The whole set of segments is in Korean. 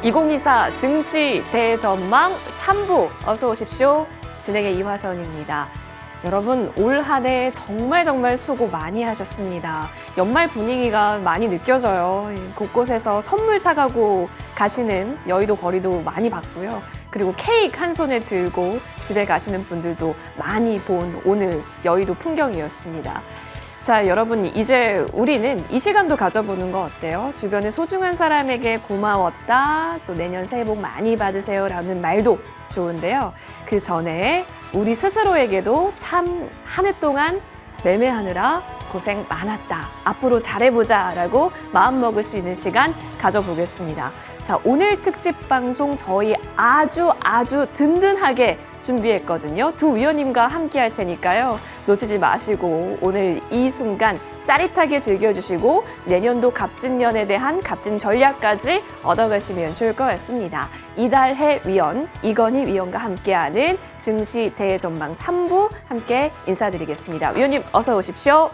2024 증시 대전망 3부 어서 오십시오. 진행의 이화선입니다. 여러분 올 한 해 정말 수고 많이 하셨습니다. 연말 분위기가 많이 느껴져요. 곳곳에서 선물 사가고 가시는 여의도 거리도 많이 봤고요. 그리고 케이크 한 손에 들고 집에 가시는 분들도 많이 본 오늘 여의도 풍경이었습니다. 자, 여러분 이제 우리는 이 시간도 가져보는 거 어때요? 주변의 소중한 사람에게 고마웠다, 또 내년 새해 복 많이 받으세요 라는 말도 좋은데요. 그 전에 우리 스스로에게도 참 한 해 동안 매매하느라 고생 많았다. 앞으로 잘해보자 라고 마음먹을 수 있는 시간 가져보겠습니다. 자, 오늘 특집 방송 저희 아주 든든하게 준비했거든요. 두 위원님과 함께 할 테니까요. 놓치지 마시고 오늘 이 순간 짜릿하게 즐겨주시고 내년도 갑진년에 대한 갑진 전략까지 얻어가시면 좋을 것 같습니다. 이달해 위원 이건희 위원과 함께하는 증시 대전망 3부 함께 인사드리겠습니다. 위원님 어서 오십시오.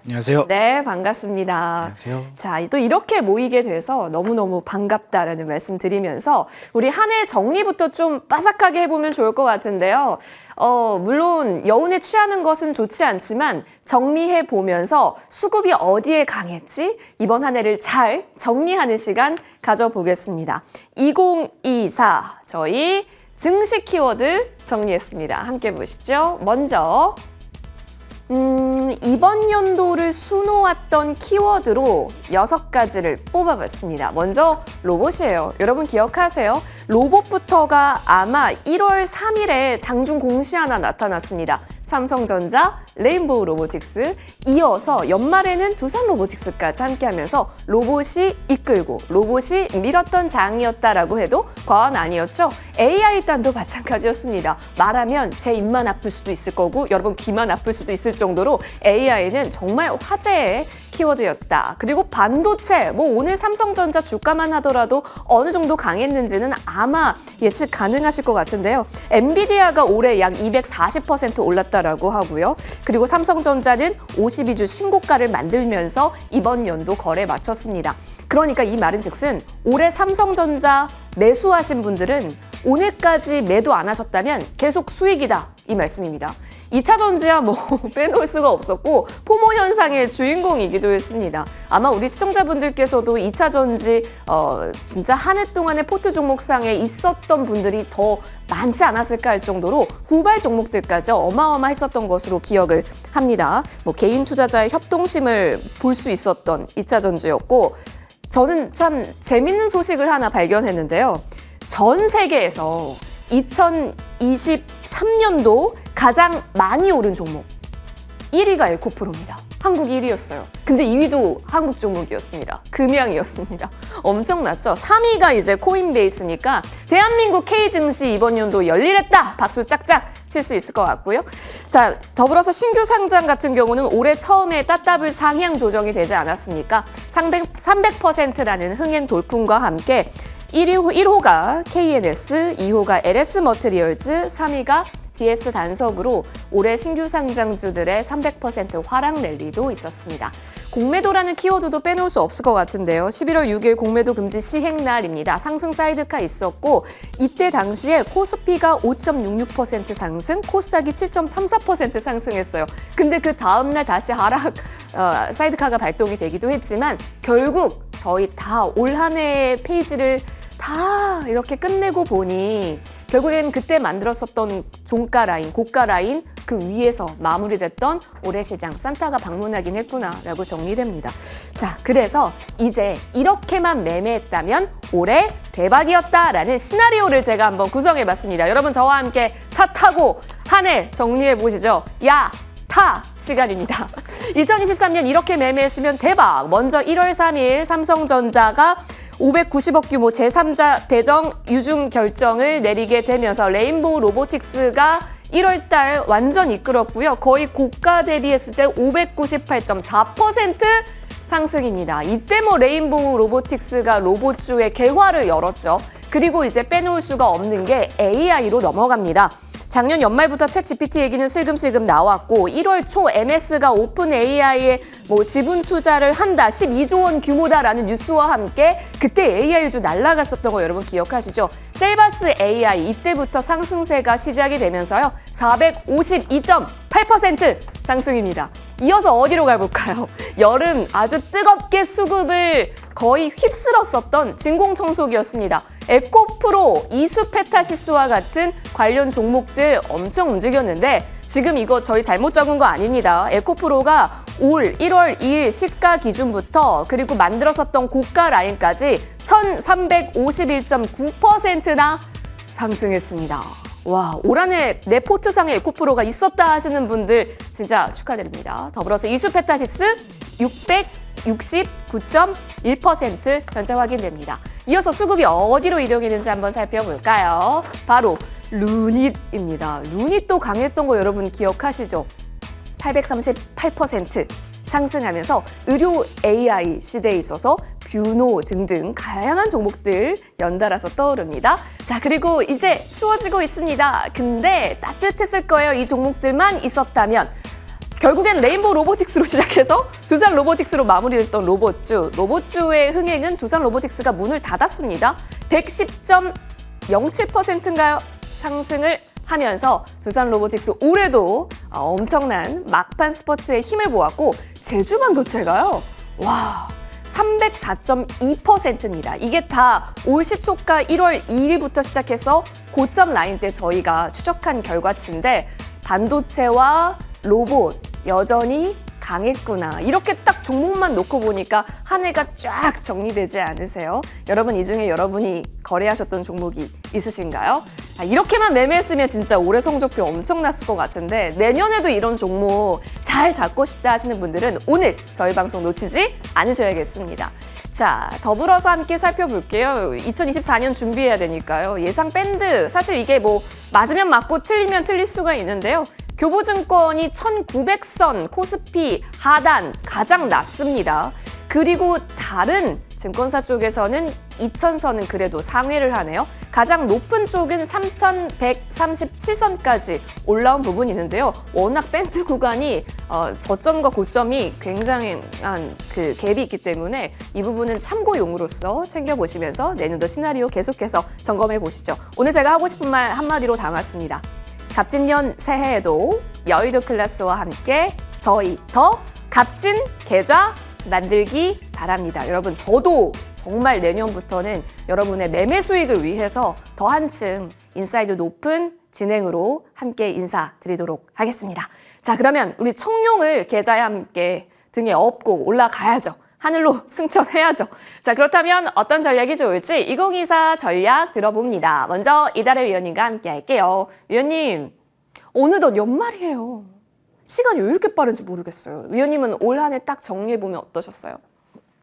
안녕하세요. 네, 반갑습니다. 안녕하세요. 자, 또 이렇게 모이게 돼서 너무너무 반갑다라는 말씀 드리면서 우리 한 해 정리부터 좀 빠삭하게 해보면 좋을 것 같은데요. 물론 여운에 취하는 것은 좋지 않지만 정리해 보면서 수급이 어디에 강했지? 이번 한 해를 잘 정리하는 시간 가져보겠습니다. 2024 저희 증시 키워드 정리했습니다. 함께 보시죠. 먼저 이번 연도를 수놓았던 키워드로 6가지를 뽑아봤습니다. 먼저 로봇이에요. 여러분 기억하세요? 로봇부터가 아마 1월 3일에 장중 공시 하나 나타났습니다. 삼성전자, 레인보우 로보틱스, 이어서 연말에는 두산 로보틱스까지 함께하면서 로봇이 이끌고 로봇이 밀었던 장이었다라고 해도 과언 아니었죠. AI단도 마찬가지였습니다. 말하면 제 입만 아플 수도 있을 거고 여러분 귀만 아플 수도 있을 정도로 AI는 정말 화제의 키워드였다. 그리고 반도체, 오늘 삼성전자 주가만 하더라도 어느 정도 강했는지는 아마 예측 가능하실 것 같은데요. 엔비디아가 올해 약 240% 올랐다라고 하고요. 그리고 삼성전자는 52주 신고가를 만들면서 이번 연도 거래 마쳤습니다. 그러니까 이 말은 즉슨 올해 삼성전자 매수하신 분들은 오늘까지 매도 안 하셨다면 계속 수익이다 이 말씀입니다. 2차 전지야 빼놓을 수가 없었고 포모 현상의 주인공이기도 했습니다. 아마 우리 시청자분들께서도 2차 전지 진짜 한 해 동안의 포트 종목상에 있었던 분들이 더 많지 않았을까 할 정도로 후발 종목들까지 어마어마했었던 것으로 기억을 합니다. 개인 투자자의 협동심을 볼 수 있었던 2차 전지였고 저는 참 재밌는 소식을 하나 발견했는데요. 전 세계에서 2023년도 가장 많이 오른 종목 1위가 에코프로입니다. 한국이 1위였어요. 근데 2위도 한국 종목이었습니다. 금양이었습니다. 엄청났죠? 3위가 이제 코인베이스니까 대한민국 K증시 이번 연도 열일했다! 박수 짝짝 칠 수 있을 것 같고요. 자, 더불어서 신규 상장 같은 경우는 올해 처음에 따따블 상향 조정이 되지 않았습니까? 300%라는 흥행 돌풍과 함께 1호가 KNS, 2호가 LS 머티리얼즈, 3위가 DS 단석으로 올해 신규 상장주들의 300% 화랑 랠리도 있었습니다. 공매도라는 키워드도 빼놓을 수 없을 것 같은데요. 11월 6일 공매도 금지 시행 날입니다. 상승 사이드카 있었고 이때 당시에 코스피가 5.66% 상승, 코스닥이 7.34% 상승했어요. 근데 그 다음날 다시 하락 사이드카가 발동이 되기도 했지만 결국 저희 다 올 한 해의 페이지를 다 이렇게 끝내고 보니 결국엔 그때 만들었었던 종가 라인, 고가 라인 그 위에서 마무리됐던 올해 시장 산타가 방문하긴 했구나라고 정리됩니다. 자, 그래서 이제 이렇게만 매매했다면 올해 대박이었다라는 시나리오를 제가 한번 구성해봤습니다. 여러분 저와 함께 차 타고 한 해 정리해보시죠. 야! 타! 시간입니다. 2023년 이렇게 매매했으면 대박! 먼저 1월 3일 삼성전자가 590억 규모 제3자 배정 유증 결정을 내리게 되면서 레인보우 로보틱스가 1월 달 완전 이끌었고요. 거의 고가 대비했을 때 598.4% 상승입니다. 이때 레인보우 로보틱스가 로봇주의 개화를 열었죠. 그리고 이제 빼놓을 수가 없는 게 AI로 넘어갑니다. 작년 연말부터 챗 GPT 얘기는 슬금슬금 나왔고 1월 초 MS가 오픈 AI에 뭐 지분 투자를 한다, 12조 원 규모다라는 뉴스와 함께 그때 AI 우주 날아갔었던 거 여러분 기억하시죠? 셀바스 AI 이때부터 상승세가 시작이 되면서요. 452.8% 상승입니다. 이어서 어디로 가볼까요? 여름 아주 뜨겁게 수급을 거의 휩쓸었었던 진공청소기였습니다. 에코프로, 이수페타시스와 같은 관련 종목들 엄청 움직였는데 지금 이거 저희 잘못 적은 거 아닙니다. 에코프로가 올 1월 2일 시가 기준부터 그리고 만들었었던 고가 라인까지 1351.9%나 상승했습니다. 와, 올 한해 내 포트상에 에코프로가 있었다 하시는 분들 진짜 축하드립니다. 더불어서 이수페타시스 669.1% 현재 확인됩니다. 이어서 수급이 어디로 이동했는지 한번 살펴볼까요? 바로 루닛입니다. 루닛도 강했던 거 여러분 기억하시죠? 838% 상승하면서 의료 AI 시대에 있어서 뷰노 등등 다양한 종목들 연달아서 떠오릅니다. 자, 그리고 이제 추워지고 있습니다. 근데 따뜻했을 거예요. 이 종목들만 있었다면. 결국엔 레인보우 로보틱스로 시작해서 두산 로보틱스로 마무리됐던 로봇주. 로봇주의 흥행은 두산 로보틱스가 문을 닫았습니다. 110.07%인가요? 상승을 하면서 두산 로보틱스 올해도 엄청난 막판 스퍼트에 힘을 모았고 제주 반도체가요. 와, 304.2%입니다. 이게 다 올 시초가 1월 2일부터 시작해서 고점 라인 때 저희가 추적한 결과치인데 반도체와 로봇 여전히 강했구나. 이렇게 딱 종목만 놓고 보니까 한 해가 쫙 정리되지 않으세요? 여러분 이 중에 여러분이 거래하셨던 종목이 있으신가요? 이렇게만 매매했으면 진짜 올해 성적표 엄청났을 것 같은데 내년에도 이런 종목 잘 잡고 싶다 하시는 분들은 오늘 저희 방송 놓치지 않으셔야겠습니다. 자, 더불어서 함께 살펴볼게요. 2024년 준비해야 되니까요. 예상 밴드, 사실 이게 뭐 맞으면 맞고 틀리면 틀릴 수가 있는데요. 교보증권이 1900선 코스피 하단 가장 낮습니다. 그리고 다른 증권사 쪽에서는 2000선은 그래도 상회를 하네요. 가장 높은 쪽은 3137선까지 올라온 부분이 있는데요. 워낙 밴드 구간이 저점과 고점이 굉장한 그 갭이 있기 때문에 이 부분은 참고용으로서 챙겨보시면서 내년도 시나리오 계속해서 점검해 보시죠. 오늘 제가 하고 싶은 말 한마디로 담았습니다. 갑진년 새해에도 여의도 클래스와 함께 저희 더 값진 계좌 만들기 바랍니다. 여러분 저도 정말 내년부터는 여러분의 매매 수익을 위해서 더 한층 인사이드 높은 진행으로 함께 인사드리도록 하겠습니다. 자, 그러면 우리 청룡을 계좌에 함께 등에 업고 올라가야죠. 하늘로 승천해야죠. 자, 그렇다면 어떤 전략이 좋을지 2024 전략 들어봅니다. 먼저 이달의 위원님과 함께 할게요. 위원님, 어느덧 연말이에요. 시간이 왜 이렇게 빠른지 모르겠어요. 위원님은 올 한 해 딱 정리해보면 어떠셨어요?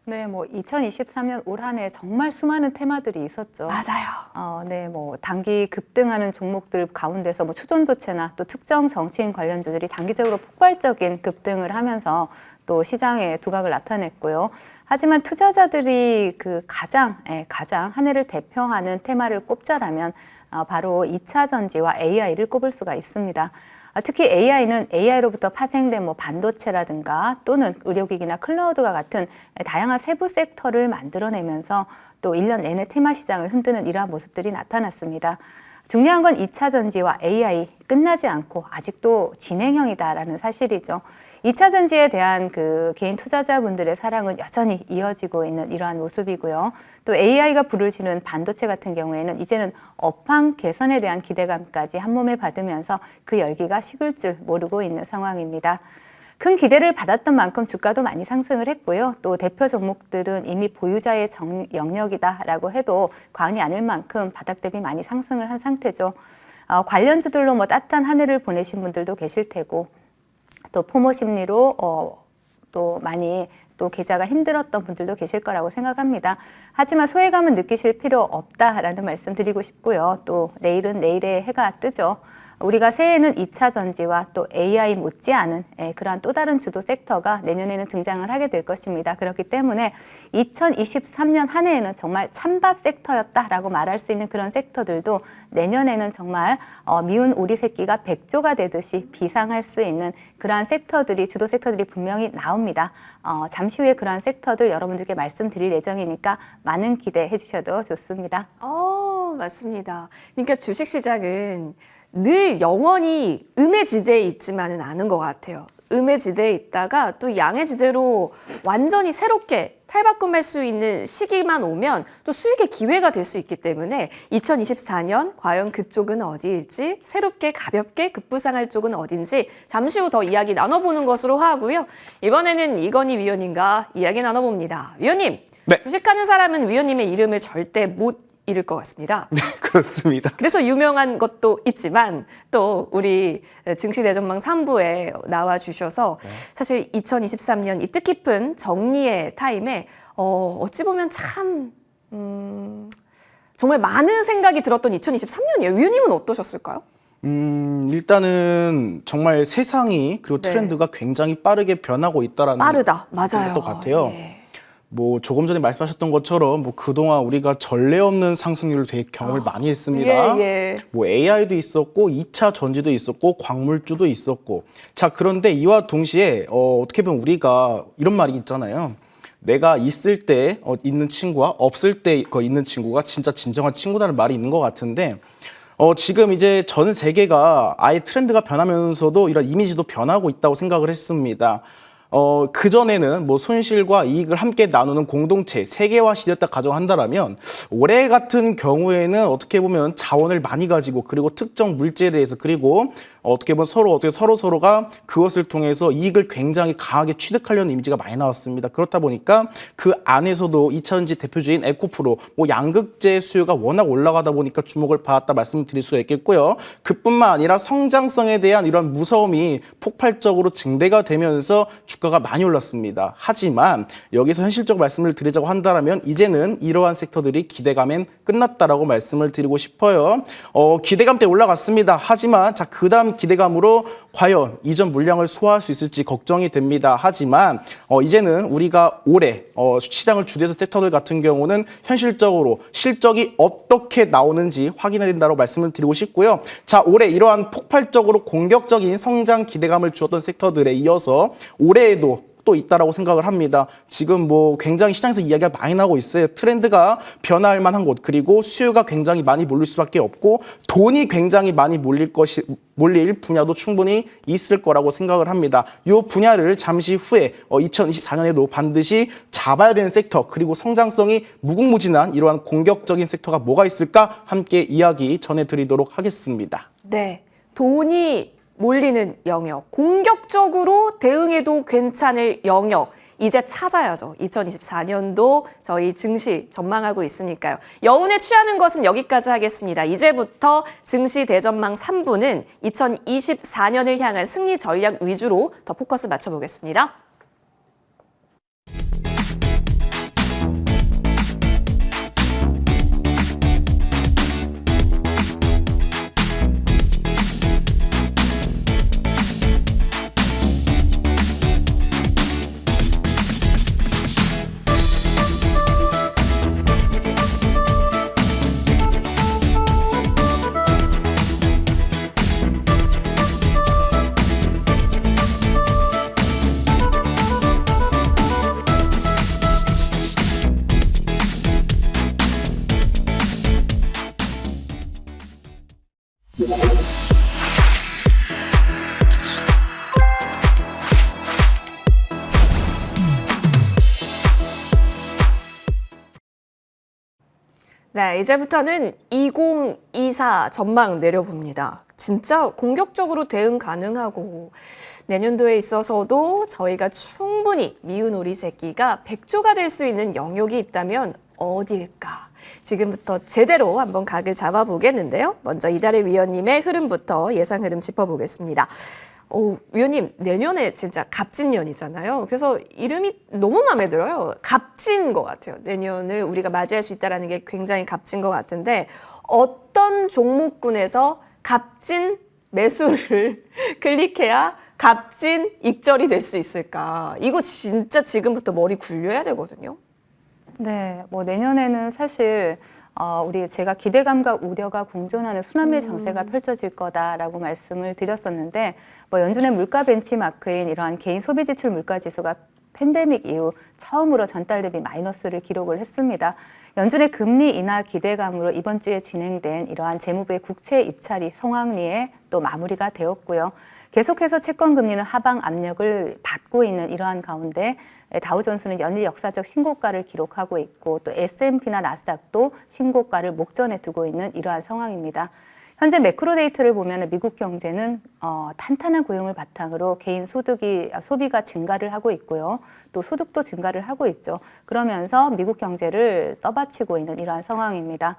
네, 뭐 2023년 올 한 해 정말 수많은 테마들이 있었죠. 맞아요. 네, 뭐 단기 급등하는 종목들 가운데서 뭐 추존도체나 또 특정 정치인 관련주들이 단기적으로 폭발적인 급등을 하면서 또 시장에 두각을 나타냈고요. 하지만 투자자들이 그 가장 한 해를 대표하는 테마를 꼽자라면 바로 2차 전지와 AI를 꼽을 수가 있습니다. 특히 AI는 AI로부터 파생된 뭐 반도체라든가 또는 의료기기나 클라우드가 같은 다양한 세부 섹터를 만들어내면서 또 1년 내내 테마 시장을 흔드는 이러한 모습들이 나타났습니다. 중요한 건 2차 전지와 AI 끝나지 않고 아직도 진행형이다라는 사실이죠. 2차 전지에 대한 그 개인 투자자분들의 사랑은 여전히 이어지고 있는 이러한 모습이고요. 또 AI가 불을 지는 반도체 같은 경우에는 이제는 업황 개선에 대한 기대감까지 한 몸에 받으면서 그 열기가 식을 줄 모르고 있는 상황입니다. 큰 기대를 받았던 만큼 주가도 많이 상승을 했고요. 또 대표 종목들은 이미 보유자의 영역이다라고 해도 과언이 아닐 만큼 바닥 대비 많이 상승을 한 상태죠. 관련주들로 뭐 따뜻한 한 해를 보내신 분들도 계실 테고 또 포모 심리로 또 많이 또 계좌가 힘들었던 분들도 계실 거라고 생각합니다. 하지만 소외감은 느끼실 필요 없다라는 말씀 드리고 싶고요. 또 내일은 내일의 해가 뜨죠. 우리가 새해에는 2차 전지와 또 AI 못지않은 그러한 또 다른 주도 섹터가 내년에는 등장을 하게 될 것입니다. 그렇기 때문에 2023년 한 해에는 정말 찬밥 섹터였다라고 말할 수 있는 그런 섹터들도 내년에는 정말 미운 오리 새끼가 백조가 되듯이 비상할 수 있는 그러한 섹터들이 주도 섹터들이 분명히 나옵니다. 잠시 후에 그러한 섹터들 여러분들께 말씀드릴 예정이니까 많은 기대해 주셔도 좋습니다. 맞습니다. 그러니까 주식시장은 늘 영원히 음의 지대에 있지만은 않은 것 같아요. 음의 지대에 있다가 또 양의 지대로 완전히 새롭게 탈바꿈할 수 있는 시기만 오면 또 수익의 기회가 될 수 있기 때문에 2024년 과연 그쪽은 어디일지, 새롭게 가볍게 급부상할 쪽은 어딘지 잠시 후 더 이야기 나눠보는 것으로 하고요. 이번에는 이건희 위원님과 이야기 나눠봅니다. 위원님, 네. 주식하는 사람은 위원님의 이름을 절대 못 잃을 것 같습니다. 네, 그렇습니다. 그래서 유명한 것도 있지만 또 우리 증시대전망 3부에 나와주셔서 사실 2023년 이 뜻깊은 정리의 타임에 어찌 보면 참 정말 많은 생각이 들었던 2023년이에요. 위원님은 어떠셨을까요? 일단은 정말 세상이 그리고 네. 트렌드가 굉장히 빠르게 변하고 있다라는 빠르다. 맞아요. 것 같아요. 예. 뭐 조금 전에 말씀하셨던 것처럼 뭐 그동안 우리가 전례 없는 상승률을 되게 경험을 많이 했습니다. 예. 뭐 AI도 있었고 2차 전지도 있었고 광물주도 있었고 자 그런데 이와 동시에 어떻게 보면 우리가 이런 말이 있잖아요. 내가 있을 때 있는 친구와 없을 때 있는 친구가 진짜 진정한 친구다는 말이 있는 것 같은데 지금 이제 전 세계가 아예 트렌드가 변하면서도 이런 이미지도 변하고 있다고 생각을 했습니다. 그전에는 뭐 손실과 이익을 함께 나누는 공동체, 세계화 시대였다 가정한다라면 올해 같은 경우에는 어떻게 보면 자원을 많이 가지고 그리고 특정 물질에 대해서 그리고 어떻게 보면 서로가 그것을 통해서 이익을 굉장히 강하게 취득하려는 이미지가 많이 나왔습니다. 그렇다 보니까 그 안에서도 2차전지 대표주인 에코프로 뭐 양극재 수요가 워낙 올라가다 보니까 주목을 받았다 말씀드릴 수가 있겠고요. 그뿐만 아니라 성장성에 대한 이런 무서움이 폭발적으로 증대가 되면서 주가가 많이 올랐습니다. 하지만 여기서 현실적 말씀을 드리자고 한다면 이제는 이러한 섹터들이 기대감엔 끝났다라고 말씀을 드리고 싶어요. 기대감 때 올라갔습니다. 하지만 자 그다음 기대감으로 과연 이전 물량을 소화할 수 있을지 걱정이 됩니다. 하지만 이제는 우리가 올해 시장을 주도해서 섹터들 같은 경우는 현실적으로 실적이 어떻게 나오는지 확인해야 된다고 말씀을 드리고 싶고요. 자 올해 이러한 폭발적으로 공격적인 성장 기대감을 주었던 섹터들에 이어서 올해에도 또 있다라고 생각을 합니다. 지금 뭐 굉장히 시장에서 이야기가 많이 나오고 있어요. 트렌드가 변화할 만한 곳 그리고 수요가 굉장히 많이 몰릴 수밖에 없고 돈이 굉장히 많이 몰릴 분야도 충분히 있을 거라고 생각을 합니다. 이 분야를 잠시 후에 2024년에도 반드시 잡아야 되는 섹터 그리고 성장성이 무궁무진한 이러한 공격적인 섹터가 뭐가 있을까 함께 이야기 전해드리도록 하겠습니다. 네, 돈이 몰리는 영역, 공격적으로 대응해도 괜찮을 영역, 이제 찾아야죠. 2024년도 저희 증시 전망하고 있으니까요. 여운에 취하는 것은 여기까지 하겠습니다. 이제부터 증시 대전망 3부는 2024년을 향한 승리 전략 위주로 더 포커스 맞춰보겠습니다. 네, 이제부터는 2024 전망 내려봅니다. 진짜 공격적으로 대응 가능하고 내년도에 있어서도 저희가 충분히 미운 오리 새끼가 백조가 될 수 있는 영역이 있다면 어딜까? 지금부터 제대로 한번 각을 잡아보겠는데요. 먼저 이달의 위원님의 흐름부터 예상 흐름 짚어보겠습니다. 위원님, 내년에 진짜 갑진년이잖아요. 그래서 이름이 너무 마음에 들어요. 갑진 것 같아요. 내년을 우리가 맞이할 수 있다는 게 굉장히 값진 것 같은데 어떤 종목군에서 갑진 매수를 클릭해야 값진 익절이 될 수 있을까? 이거 진짜 지금부터 머리 굴려야 되거든요. 네, 뭐 내년에는 사실 제가 기대감과 우려가 공존하는 순환매 장세가 펼쳐질 거다라고 말씀을 드렸었는데, 뭐 연준의 물가 벤치마크인 이러한 개인 소비 지출 물가 지수가 팬데믹 이후 처음으로 전달 대비 마이너스를 기록을 했습니다. 연준의 금리 인하 기대감으로 이번 주에 진행된 이러한 재무부의 국채 입찰이 성황리에 또 마무리가 되었고요. 계속해서 채권 금리는 하방 압력을 받고 있는 이러한 가운데 다우존스는 연일 역사적 신고가를 기록하고 있고, 또 S&P나 나스닥도 신고가를 목전에 두고 있는 이러한 상황입니다. 현재 매크로 데이터를 보면 미국 경제는 탄탄한 고용을 바탕으로 개인 소비가 증가를 하고 있고요. 또 소득도 증가를 하고 있죠. 그러면서 미국 경제를 떠받치고 있는 이러한 상황입니다.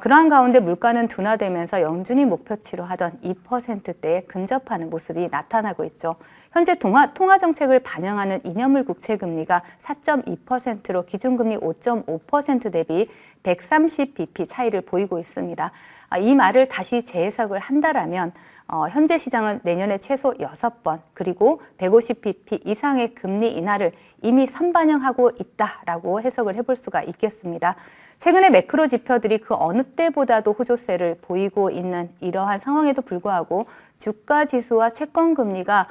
그러한 가운데 물가는 둔화되면서 연준이 목표치로 하던 2%대에 근접하는 모습이 나타나고 있죠. 현재 통화 정책을 반영하는 2년물 국채 금리가 4.2%로 기준금리 5.5% 대비 130bp 차이를 보이고 있습니다. 이 말을 다시 재해석을 한다라면 현재 시장은 내년에 최소 6번 그리고 150bp 이상의 금리 인하를 이미 선반영하고 있다라고 해석을 해볼 수가 있겠습니다. 최근에 매크로 지표들이 그 어느 때보다도 호조세를 보이고 있는 이러한 상황에도 불구하고 주가 지수와 채권 금리가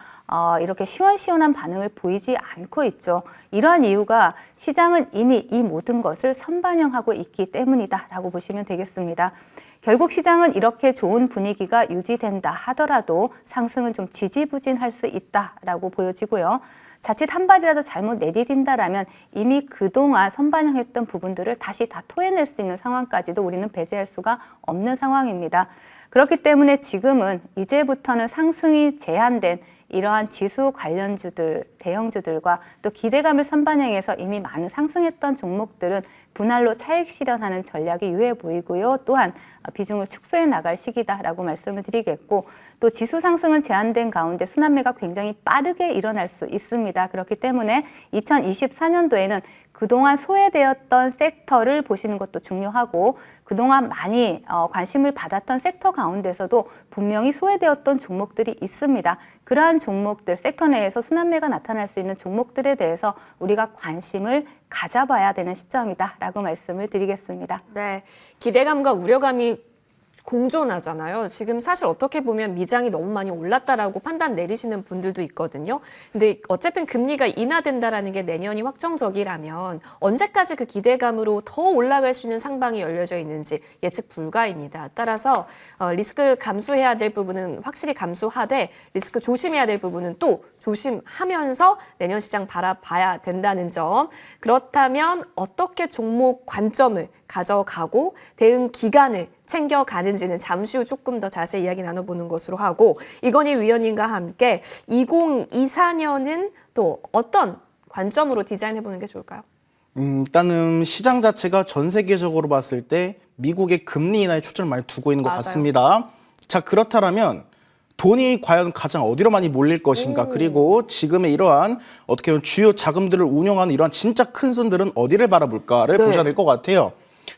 이렇게 시원시원한 반응을 보이지 않고 있죠. 이러한 이유가 시장은 이미 이 모든 것을 선반영하고 있기 때문이다라고 보시면 되겠습니다. 결국 시장은 이렇게 좋은 분위기가 유지된다 하더라도 상승은 좀 지지부진할 수 있다라고 보여지고요. 자칫 한 발이라도 잘못 내디딘다라면 이미 그동안 선반영했던 부분들을 다시 다 토해낼 수 있는 상황까지도 우리는 배제할 수가 없는 상황입니다. 그렇기 때문에 지금은 이제부터는 상승이 제한된 이러한 지수 관련주들, 대형주들과 또 기대감을 선반영해서 이미 많은 상승했던 종목들은 분할로 차익 실현하는 전략이 유효해 보이고요. 또한 비중을 축소해 나갈 시기다라고 말씀을 드리겠고, 또 지수 상승은 제한된 가운데 순환매가 굉장히 빠르게 일어날 수 있습니다. 그렇기 때문에 2024년도에는 그동안 소외되었던 섹터를 보시는 것도 중요하고, 그동안 많이 관심을 받았던 섹터 가운데서도 분명히 소외되었던 종목들이 있습니다. 그러한 종목들, 섹터 내에서 순환매가 나타날 수 있는 종목들에 대해서 우리가 관심을 가져봐야 되는 시점이다라고 말씀을 드리겠습니다. 네, 기대감과 우려감이 공존하잖아요. 지금 사실 어떻게 보면 미장이 너무 많이 올랐다라고 판단 내리시는 분들도 있거든요. 근데 어쨌든 금리가 인하된다라는 게 내년이 확정적이라면 언제까지 그 기대감으로 더 올라갈 수 있는 상방이 열려져 있는지 예측 불가입니다. 따라서 리스크 감수해야 될 부분은 확실히 감수하되 리스크 조심해야 될 부분은 또 조심하면서 내년 시장 바라봐야 된다는 점. 그렇다면 어떻게 종목 관점을 가져가고 대응 기간을 챙겨가는지는 잠시 후 조금 더 자세히 이야기 나눠보는 것으로 하고, 이건희 위원님과 함께 2024년은 또 어떤 관점으로 디자인해보는 게 좋을까요? 일단은 시장 자체가 전 세계적으로 봤을 때 미국의 금리 인하에 초점을 많이 두고 있는 것 맞아요. 같습니다. 자, 그렇다면 돈이 과연 가장 어디로 많이 몰릴 것인가, 그리고 지금의 이러한 어떻게 보면 주요 자금들을 운영하는 이러한 진짜 큰 손들은 어디를 바라볼까를 네. 보셔야 될 것 같아요.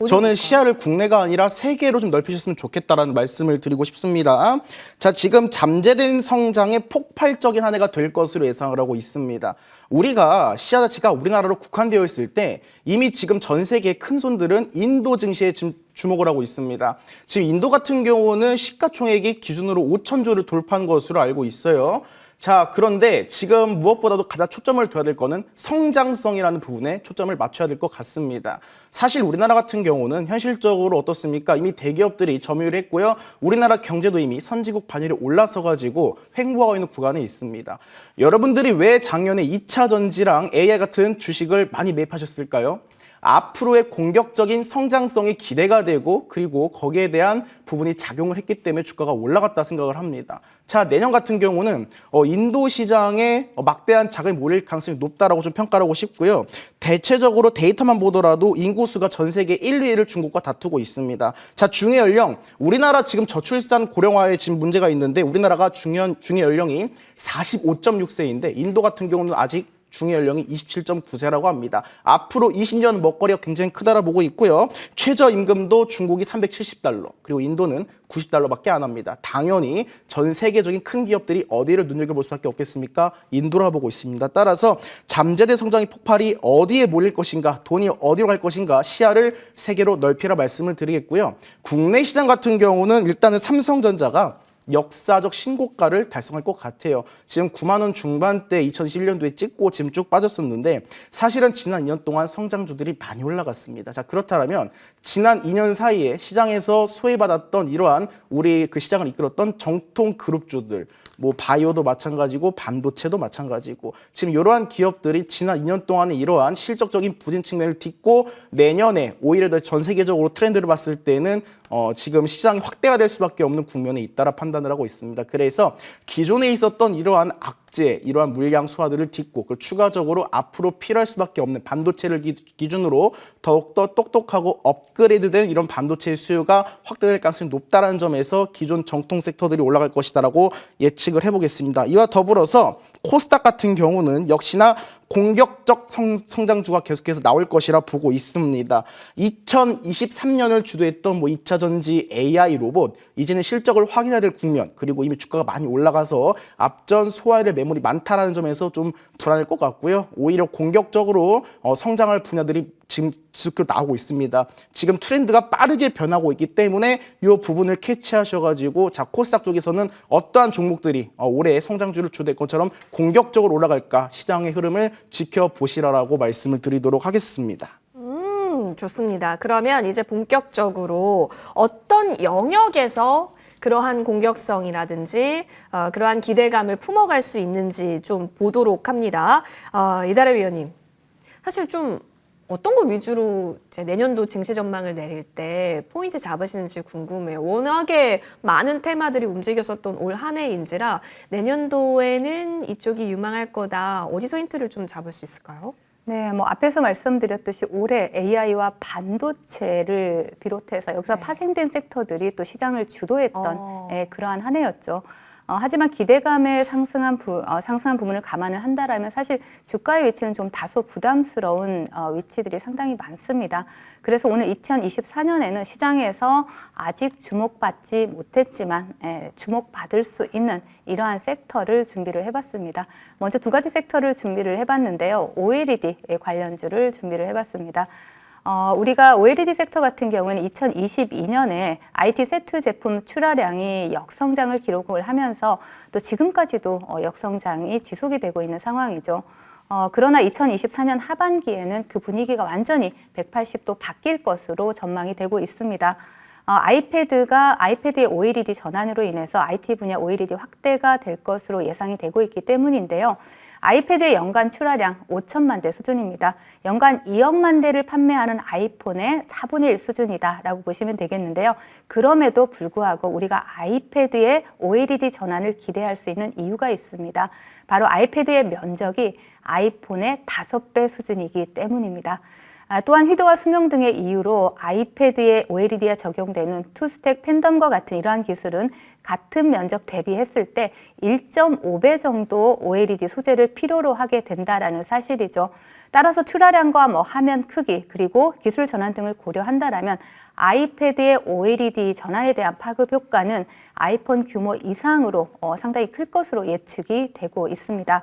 저는 시야를 국내가 아니라 세계로 좀 넓히셨으면 좋겠다라는 말씀을 드리고 싶습니다. 자, 지금 잠재된 성장의 폭발적인 한 해가 될 것으로 예상을 하고 있습니다. 우리가 시야 자체가 우리나라로 국한되어 있을 때 이미 지금 전 세계의 큰 손들은 인도 증시에 지금 주목을 하고 있습니다. 지금 인도 같은 경우는 시가총액이 기준으로 5천조를 돌파한 것으로 알고 있어요. 자, 그런데 지금 무엇보다도 가장 초점을 둬야 될 거는 성장성이라는 부분에 초점을 맞춰야 될 것 같습니다. 사실 우리나라 같은 경우는 현실적으로 어떻습니까? 이미 대기업들이 점유를 했고요. 우리나라 경제도 이미 선진국 반열에 올라서가지고 횡보하고 있는 구간에 있습니다. 여러분들이 왜 작년에 2차 전지랑 AI 같은 주식을 많이 매입하셨을까요? 앞으로의 공격적인 성장성이 기대가 되고, 그리고 거기에 대한 부분이 작용을 했기 때문에 주가가 올라갔다 생각을 합니다. 자, 내년 같은 경우는 인도 시장에 막대한 자금이 몰릴 가능성이 높다라고 좀 평가를 하고 싶고요. 대체적으로 데이터만 보더라도 인구수가 전 세계 1, 2위를 중국과 다투고 있습니다. 자, 중위 연령, 우리나라 지금 저출산 고령화에 지금 문제가 있는데 우리나라가 중위 연령이 45.6세인데 인도 같은 경우는 아직 중위 연령이 27.9세라고 합니다. 앞으로 20년 먹거리가 굉장히 크다라고 보고 있고요. 최저임금도 중국이 370달러, 그리고 인도는 90달러밖에 안 합니다. 당연히 전 세계적인 큰 기업들이 어디를 눈여겨볼 수밖에 없겠습니까? 인도라 보고 있습니다. 따라서 잠재된 성장의 폭발이 어디에 몰릴 것인가, 돈이 어디로 갈 것인가 시야를 세계로 넓히라 말씀을 드리겠고요. 국내 시장 같은 경우는 일단은 삼성전자가 역사적 신고가를 달성할 것 같아요. 지금 9만 원 중반대 2021년도에 찍고 지금 쭉 빠졌었는데 사실은 지난 2년 동안 성장주들이 많이 올라갔습니다. 자, 그렇다면 지난 2년 사이에 시장에서 소외받았던 이러한 우리 그 시장을 이끌었던 정통 그룹주들, 뭐 바이오도 마찬가지고 반도체도 마찬가지고 지금 이러한 기업들이 지난 2년 동안의 이러한 실적적인 부진 측면을 딛고 내년에 오히려 더 전 세계적으로 트렌드를 봤을 때는 지금 시장이 확대가 될 수밖에 없는 국면에 있다라 판단을 하고 있습니다. 그래서 기존에 있었던 이러한 악재, 이러한 물량 소화들을 딛고 그리고 추가적으로 앞으로 필요할 수밖에 없는 반도체를 기준으로 더욱더 똑똑하고 업그레이드된 이런 반도체 수요가 확대될 가능성이 높다는 점에서 기존 정통 섹터들이 올라갈 것이다라고 예측을 해보겠습니다. 이와 더불어서 코스닥 같은 경우는 역시나 공격적 성장주가 계속해서 나올 것이라 보고 있습니다. 2023년을 주도했던 2차 전지 AI 로봇, 이제는 실적을 확인해야 될 국면, 그리고 이미 주가가 많이 올라가서 앞전 소화해야 될 매물이 많다라는 점에서 좀 불안할 것 같고요. 오히려 공격적으로 성장할 분야들이 지금 지속적으로 나오고 있습니다. 지금 트렌드가 빠르게 변하고 있기 때문에 이 부분을 캐치하셔가지고 자, 코스닥 쪽에서는 어떠한 종목들이 올해 성장주를 주도할 것처럼 공격적으로 올라갈까 시장의 흐름을 지켜보시라라고 말씀을 드리도록 하겠습니다. 좋습니다. 그러면 이제 본격적으로 어떤 영역에서 그러한 공격성이라든지 그러한 기대감을 품어갈 수 있는지 좀 보도록 합니다. 이달의 위원님, 사실 좀 어떤 거 위주로 이제 내년도 증시 전망을 내릴 때 포인트 잡으시는지 궁금해요. 워낙에 많은 테마들이 움직였었던 올 한 해인지라 내년도에는 이쪽이 유망할 거다. 어디서 힌트를 좀 잡을 수 있을까요? 네, 뭐 앞에서 말씀드렸듯이 올해 AI와 반도체를 비롯해서 여기서 파생된 섹터들이 또 시장을 주도했던 그러한 한 해였죠. 하지만 기대감에 상승한 부분을 감안을 한다라면 사실 주가의 위치는 좀 다소 부담스러운 위치들이 상당히 많습니다. 그래서 오늘 2024년에는 시장에서 아직 주목받지 못했지만 주목받을 수 있는 이러한 섹터를 준비를 해봤습니다. 먼저 두 가지 섹터를 준비를 해봤는데요. OLED 관련주를 준비를 해봤습니다. 우리가 OLED 섹터 같은 경우에는 2022년에 IT 세트 제품 출하량이 역성장을 기록을 하면서 또 지금까지도 역성장이 지속이 되고 있는 상황이죠. 그러나 2024년 하반기에는 그 분위기가 완전히 180도 바뀔 것으로 전망이 되고 있습니다. 아이패드의 OLED 전환으로 인해서 IT 분야 OLED 확대가 될 것으로 예상이 되고 있기 때문인데요. 아이패드의 연간 출하량 5천만 대 수준입니다. 연간 2억만 대를 판매하는 아이폰의 4분의 1 수준이다라고 보시면 되겠는데요. 그럼에도 불구하고 우리가 아이패드의 OLED 전환을 기대할 수 있는 이유가 있습니다. 바로 아이패드의 면적이 아이폰의 5배 수준이기 때문입니다. 또한 휘도와 수명 등의 이유로 아이패드에 OLED에 적용되는 투스택 팬덤과 같은 이러한 기술은 같은 면적 대비했을 때 1.5배 정도 OLED 소재를 필요로 하게 된다라는 사실이죠. 따라서 출하량과 화면 크기 그리고 기술 전환 등을 고려한다라면 아이패드의 OLED 전환에 대한 파급 효과는 아이폰 규모 이상으로 상당히 클 것으로 예측이 되고 있습니다.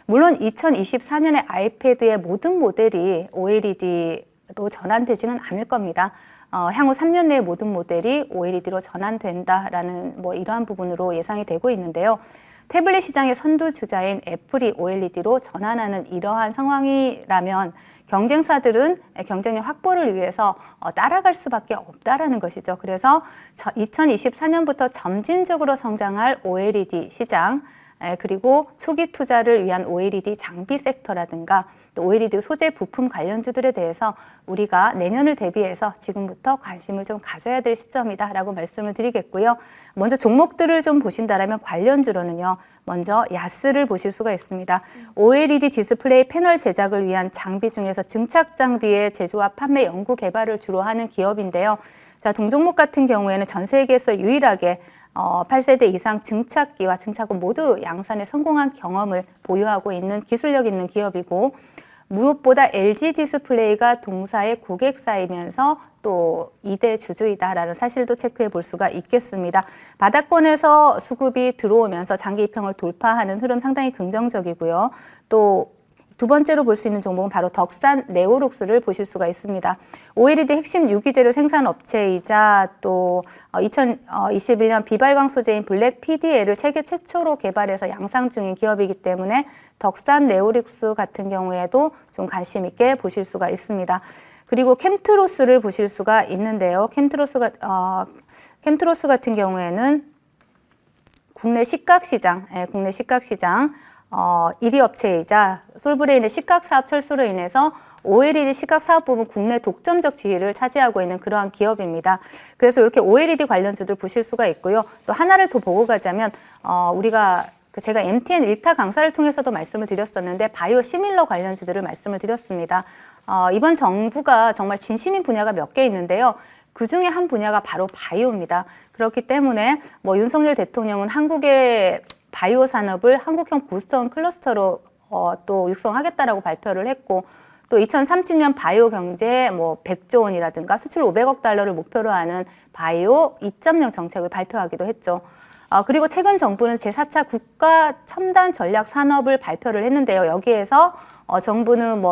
물론 2024년에 아이패드의 모든 모델이 OLED로 전환되지는 않을 겁니다. 향후 3년 내에 모든 모델이 OLED로 전환된다라는 이러한 부분으로 예상이 되고 있는데요. 태블릿 시장의 선두주자인 애플이 OLED로 전환하는 이러한 상황이라면 경쟁사들은 경쟁력 확보를 위해서 따라갈 수밖에 없다라는 것이죠. 그래서 2024년부터 점진적으로 성장할 OLED 시장, 그리고 초기 투자를 위한 OLED 장비 섹터라든가 또 OLED 소재 부품 관련주들에 대해서 우리가 내년을 대비해서 지금부터 관심을 좀 가져야 될 시점이다라고 말씀을 드리겠고요. 먼저 종목들을 좀 보신다면 관련주로는요. 먼저 야스를 보실 수가 있습니다. OLED 디스플레이 패널 제작을 위한 장비 중에서 증착 장비의 제조와 판매 연구 개발을 주로 하는 기업인데요. 자, 동종목 같은 경우에는 전 세계에서 유일하게 8세대 이상 증착기와 증착원 모두 양산에 성공한 경험을 보유하고 있는 기술력 있는 기업이고 무엇보다 LG 디스플레이가 동사의 고객사이면서 또 2대 주주이다라는 사실도 체크해 볼 수가 있겠습니다. 바닥권에서 수급이 들어오면서 장기 입형을 돌파하는 흐름 상당히 긍정적이고요. 또 두 번째로 볼 수 있는 종목은 바로 덕산 네오룩스를 보실 수가 있습니다. OLED 핵심 유기재료 생산 업체이자 또 2021년 비발광 소재인 블랙 PDL을 세계 최초로 개발해서 양상 중인 기업이기 때문에 덕산 네오룩스 같은 경우에도 좀 관심 있게 보실 수가 있습니다. 그리고 캠트로스를 보실 수가 있는데요. 캠트로스 같은 경우에는 국내 식각시장 1위 업체이자 솔브레인의 식각사업 철수로 인해서 OLED 식각사업 부분 국내 독점적 지위를 차지하고 있는 그러한 기업입니다. 그래서 이렇게 OLED 관련주들 보실 수가 있고요. 또 하나를 더 보고 가자면 제가 MTN 1타 강사를 통해서도 말씀을 드렸었는데 바이오 시밀러 관련주들을 말씀을 드렸습니다. 이번 정부가 정말 진심인 분야가 몇 개 있는데요. 그 중에 한 분야가 바로 바이오입니다. 그렇기 때문에 윤석열 대통령은 한국의 바이오 산업을 한국형 보스턴 클러스터로 또 육성하겠다라고 발표를 했고 또 2030년 바이오 경제 100조 원이라든가 수출 500억 달러를 목표로 하는 바이오 2.0 정책을 발표하기도 했죠. 그리고 최근 정부는 제4차 국가 첨단 전략 산업을 발표를 했는데요. 여기에서 정부는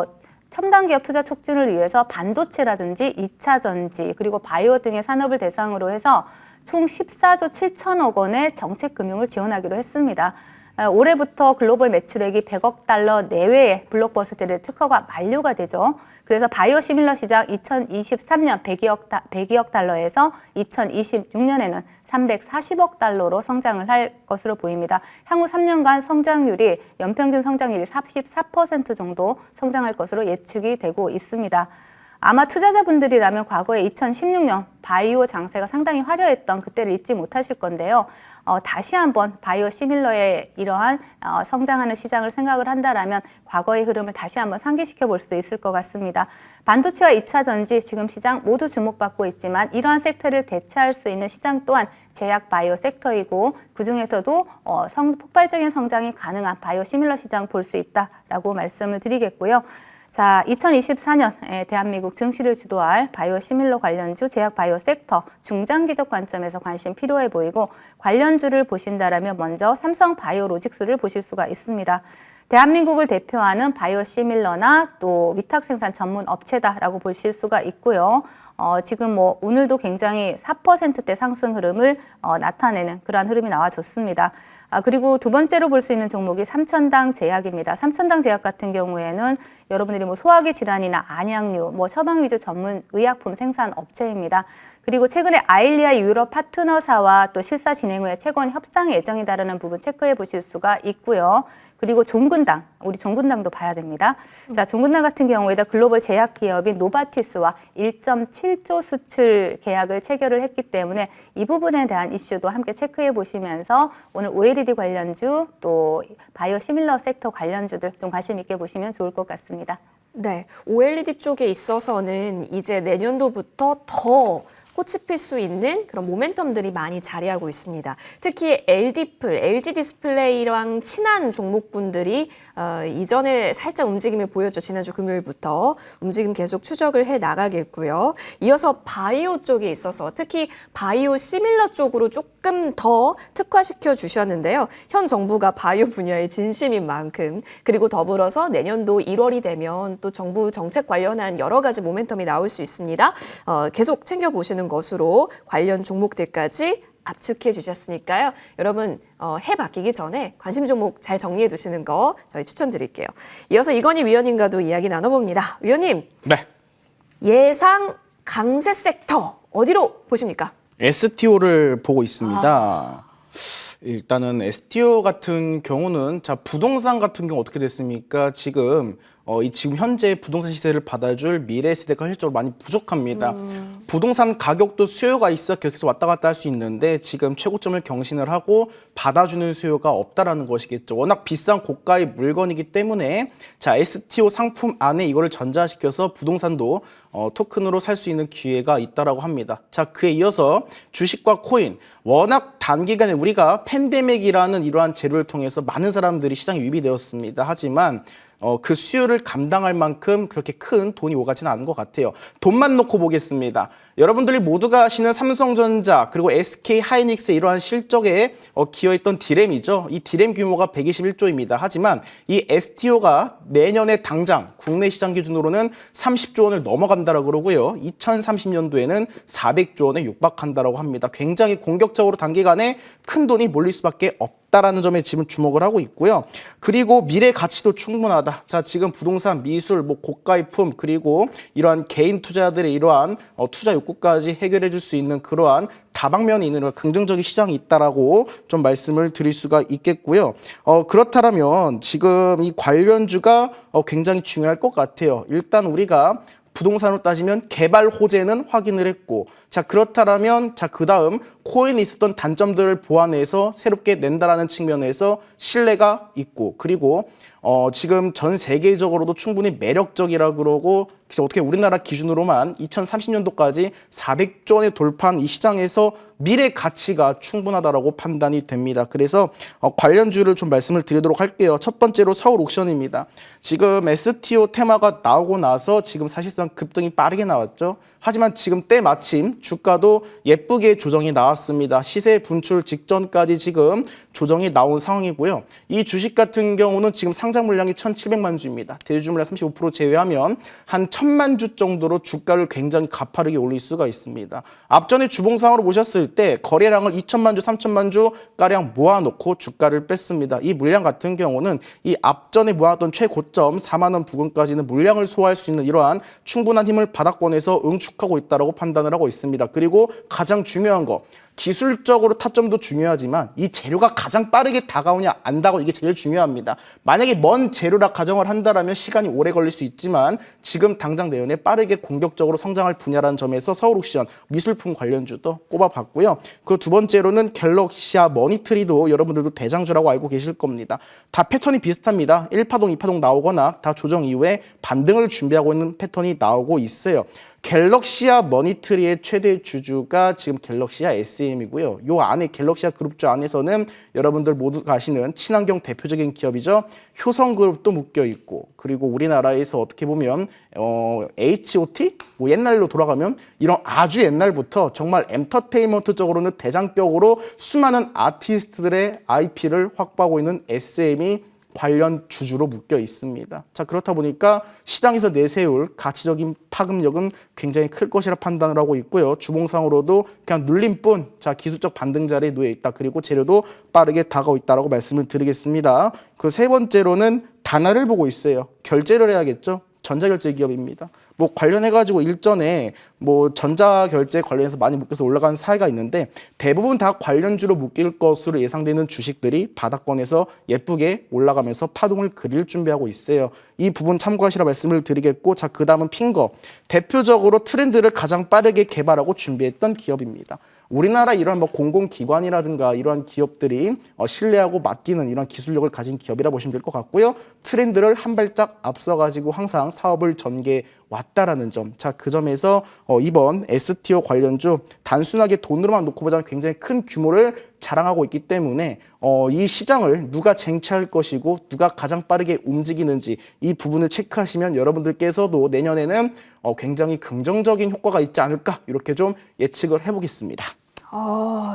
첨단 기업 투자 촉진을 위해서 반도체라든지 2차 전지 그리고 바이오 등의 산업을 대상으로 해서 총 14조 7천억 원의 정책 금융을 지원하기로 했습니다. 올해부터 글로벌 매출액이 100억 달러 내외의 블록버스터들의 특허가 만료가 되죠. 그래서 바이오 시밀러 시장 2023년 102억 달러에서 2026년에는 340억 달러로 성장을 할 것으로 보입니다. 향후 3년간 성장률이 연평균 성장률이 44% 정도 성장할 것으로 예측이 되고 있습니다. 아마 투자자분들이라면 과거에 2016년 바이오 장세가 상당히 화려했던 그때를 잊지 못하실 건데요. 다시 한번 바이오 시밀러의 이러한 성장하는 시장을 생각을 한다라면 과거의 흐름을 다시 한번 상기시켜 볼 수 있을 것 같습니다. 반도체와 2차 전지 지금 시장 모두 주목받고 있지만 이러한 섹터를 대체할 수 있는 시장 또한 제약 바이오 섹터이고 그중에서도 폭발적인 성장이 가능한 바이오 시밀러 시장 볼 수 있다라고 말씀을 드리겠고요. 자, 2024년 대한민국 증시를 주도할 바이오 시밀러 관련주 제약 바이오 섹터 중장기적 관점에서 관심 필요해 보이고 관련주를 보신다라면 먼저 삼성 바이오로직스를 보실 수가 있습니다. 대한민국을 대표하는 바이오 시밀러나 또 위탁 생산 전문 업체다라고 보실 수가 있고요. 지금 오늘도 굉장히 4%대 상승 흐름을 나타내는 그러한 흐름이 나와줬습니다. 그리고 두 번째로 볼 수 있는 종목이 삼천당 제약입니다. 삼천당 제약 같은 경우에는 여러분들이 소화기 질환이나 안약류, 처방 위주 전문 의약품 생산 업체입니다. 그리고 최근에 아일리아 유럽 파트너사와 또 실사 진행 후에 채권 협상 예정이다라는 부분 체크해 보실 수가 있고요. 그리고 종근당, 우리 종근당도 봐야 됩니다. 자, 종근당 같은 경우에도 글로벌 제약 기업인 노바티스와 1.7조 수출 계약을 체결을 했기 때문에 이 부분에 대한 이슈도 함께 체크해 보시면서 오늘 OLED 관련주 또 바이오 시밀러 섹터 관련주들 좀 관심 있게 보시면 좋을 것 같습니다. 네, OLED 쪽에 있어서는 이제 내년도부터 더 꽃이 필 수 있는 그런 모멘텀들이 많이 자리하고 있습니다. 특히 LD플, LG 디스플레이랑 친한 종목군들이 이전에 살짝 움직임을 보였죠. 지난주 금요일부터 움직임 계속 추적을 해 나가겠고요. 이어서 바이오 쪽에 있어서 특히 바이오 시밀러 쪽으로 조금 더 특화시켜 주셨는데요. 현 정부가 바이오 분야에 진심인 만큼 그리고 더불어서 내년도 1월이 되면 또 정부 정책 관련한 여러 가지 모멘텀이 나올 수 있습니다. 계속 챙겨보시는 것으로 관련 종목들까지 압축해 주셨으니까요. 여러분 해 바뀌기 전에 관심 종목 잘 정리해 두시는 거 저희 추천드릴게요. 이어서 이건희 위원님과도 이야기 나눠봅니다. 위원님. 네. 예상 강세 섹터 어디로 보십니까? STO를 보고 있습니다. 일단은 STO 같은 경우는 자 부동산 같은 경우 어떻게 됐습니까? 지금 이 지금 현재 부동산 시세를 받아줄 미래 세대가 현실적으로 많이 부족합니다. 부동산 가격도 수요가 있어 계속 왔다 갔다 할 수 있는데 지금 최고점을 경신을 하고 받아주는 수요가 없다라는 것이겠죠. 워낙 비싼 고가의 물건이기 때문에 자 STO 상품 안에 이거를 전자시켜서 부동산도 토큰으로 살 수 있는 기회가 있다라고 합니다. 자 그에 이어서 주식과 코인 워낙 단기간에 우리가 팬데믹이라는 이러한 재료를 통해서 많은 사람들이 시장에 유입이 되었습니다. 하지만 그 수요를 감당할 만큼 그렇게 큰 돈이 오가지는 않은 것 같아요. 돈만 놓고 보겠습니다. 여러분들이 모두가 아시는 삼성전자 그리고 SK 하이닉스의 이러한 실적에 기여했던 디램이죠. 이 디램 규모가 121조입니다. 하지만 이 STO가 내년에 당장 국내 시장 기준으로는 30조 원을 넘어간다라고 그러고요. 2030년도에는 400조 원에 육박한다라고 합니다. 굉장히 공격적으로 단기간에 큰 돈이 몰릴 수밖에 없다라는 점에 지금 주목을 하고 있고요. 그리고 미래 가치도 충분하다. 자, 지금 부동산, 미술, 고가의품 그리고 이러한 개인 투자들의 이러한 투자 욕구까지 해결해 줄 수 있는 그러한 다방면이 있는 긍정적인 시장이 있다라고 좀 말씀을 드릴 수가 있겠고요. 그렇다면 지금 이 관련주가 굉장히 중요할 것 같아요. 일단 우리가 부동산으로 따지면 개발 호재는 확인을 했고 자 그렇다면 자 그다음 코인이 있었던 단점들을 보완해서 새롭게 낸다라는 측면에서 신뢰가 있고 그리고 지금 전 세계적으로도 충분히 매력적이라 그러고 어떻게 우리나라 기준으로만 2030년도까지 400조 원에 돌파한 이 시장에서 미래 가치가 충분하다라고 판단이 됩니다. 그래서 관련주를 좀 말씀을 드리도록 할게요. 첫 번째로 서울 옥션입니다. 지금 STO 테마가 나오고 나서 지금 사실상 급등이 빠르게 나왔죠. 하지만 지금 때마침 주가도 예쁘게 조정이 나왔습니다. 시세 분출 직전까지 지금 조정이 나온 상황이고요. 이 주식 같은 경우는 지금 상장 물량이 1,700만 주입니다. 대주주 물량 35% 제외하면 한 1,000만 주 정도로 주가를 굉장히 가파르게 올릴 수가 있습니다. 앞전에 주봉상으로 보셨을 때 거래량을 2,000만 주, 3,000만 주 가량 모아놓고 주가를 뺐습니다. 이 물량 같은 경우는 이 앞전에 모았던 최고점 4만 원 부근까지는 물량을 소화할 수 있는 이러한 충분한 힘을 바닥권에서 응축하고 있다고 판단을 하고 있습니다. 그리고 가장 중요한 거 기술적으로 타점도 중요하지만 이 재료가 가장 빠르게 다가오냐 안 다가오냐 이게 제일 중요합니다. 만약에 먼 재료라 가정을 한다면 시간이 오래 걸릴 수 있지만 지금 당장 내년에 빠르게 공격적으로 성장할 분야라는 점에서 서울옥션 미술품 관련주도 꼽아봤고요. 그 두 번째로는 갤럭시아 머니트리도 여러분들도 대장주라고 알고 계실 겁니다. 다 패턴이 비슷합니다. 1파동, 2파동 나오거나 다 조정 이후에 반등을 준비하고 있는 패턴이 나오고 있어요. 갤럭시아 머니트리의 최대 주주가 지금 갤럭시아 SM이고요. 요 안에 갤럭시아 그룹주 안에서는 여러분들 모두가 아시는 친환경 대표적인 기업이죠. 효성그룹도 묶여 있고 그리고 우리나라에서 어떻게 보면 H.O.T? 옛날로 돌아가면 이런 아주 옛날부터 정말 엔터테인먼트적으로는 대장격으로 수많은 아티스트들의 IP를 확보하고 있는 SM이 관련 주주로 묶여 있습니다. 자 그렇다 보니까 시장에서 내세울 가치적인 파급력은 굉장히 클 것이라 판단을 하고 있고요. 주봉상으로도 그냥 눌림뿐 자 기술적 반등 자리에 놓여 있다. 그리고 재료도 빠르게 다가오고 있다라고 말씀을 드리겠습니다. 그 세 번째로는 단화를 보고 있어요. 결제를 해야겠죠. 전자결제 기업입니다. 관련해가지고 일전에 전자결제 관련해서 많이 묶여서 올라가는 사례가 있는데 대부분 다 관련주로 묶일 것으로 예상되는 주식들이 바닥권에서 예쁘게 올라가면서 파동을 그릴 준비하고 있어요. 이 부분 참고하시라 말씀을 드리겠고 자 그 다음은 핑거. 대표적으로 트렌드를 가장 빠르게 개발하고 준비했던 기업입니다. 우리나라 이런 공공기관이라든가 이러한 기업들이 신뢰하고 맡기는 이런 기술력을 가진 기업이라 보시면 될 것 같고요. 트렌드를 한 발짝 앞서가지고 항상 사업을 전개해 왔다라는 점. 자, 그 점에서 이번 STO 관련주 단순하게 돈으로만 놓고 보자면 굉장히 큰 규모를 자랑하고 있기 때문에 이 시장을 누가 쟁취할 것이고 누가 가장 빠르게 움직이는지 이 부분을 체크하시면 여러분들께서도 내년에는 굉장히 긍정적인 효과가 있지 않을까 이렇게 좀 예측을 해보겠습니다.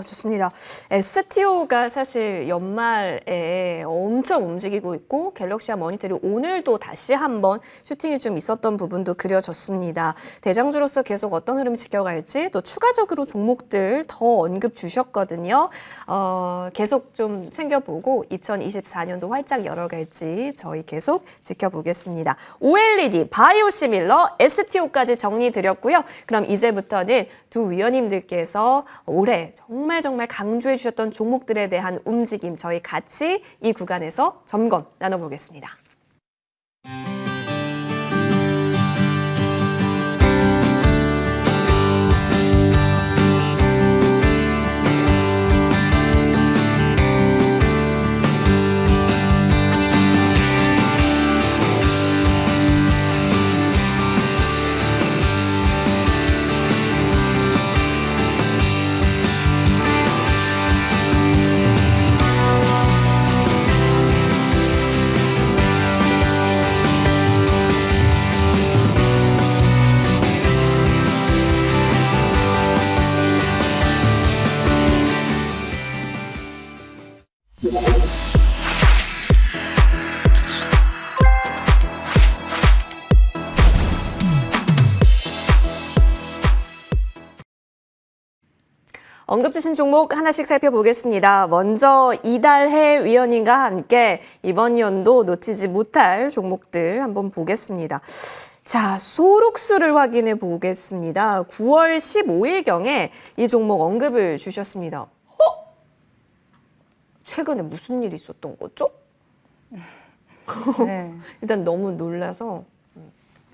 좋습니다. STO가 사실 연말에 엄청 움직이고 있고 갤럭시아 머니터리 오늘도 다시 한번 슈팅이 좀 있었던 부분도 그려졌습니다. 대장주로서 계속 어떤 흐름 지켜갈지 또 추가적으로 종목들 더 언급 주셨거든요. 계속 좀 챙겨보고 2024년도 활짝 열어갈지 저희 계속 지켜보겠습니다. OLED, 바이오시밀러, STO까지 정리드렸고요. 그럼 이제부터는 두 위원님들께서 올해 정말 강조해 주셨던 종목들에 대한 움직임 저희 같이 이 구간에서 점검 나눠보겠습니다. 언급 주신 종목 하나씩 살펴보겠습니다. 먼저 이달해 위원님과 함께 이번 연도 놓치지 못할 종목들 한번 보겠습니다. 자, 소록수를 확인해 보겠습니다. 9월 15일경에 이 종목 언급을 주셨습니다. 최근에 무슨 일이 있었던 거죠? 네. 일단 너무 놀라서.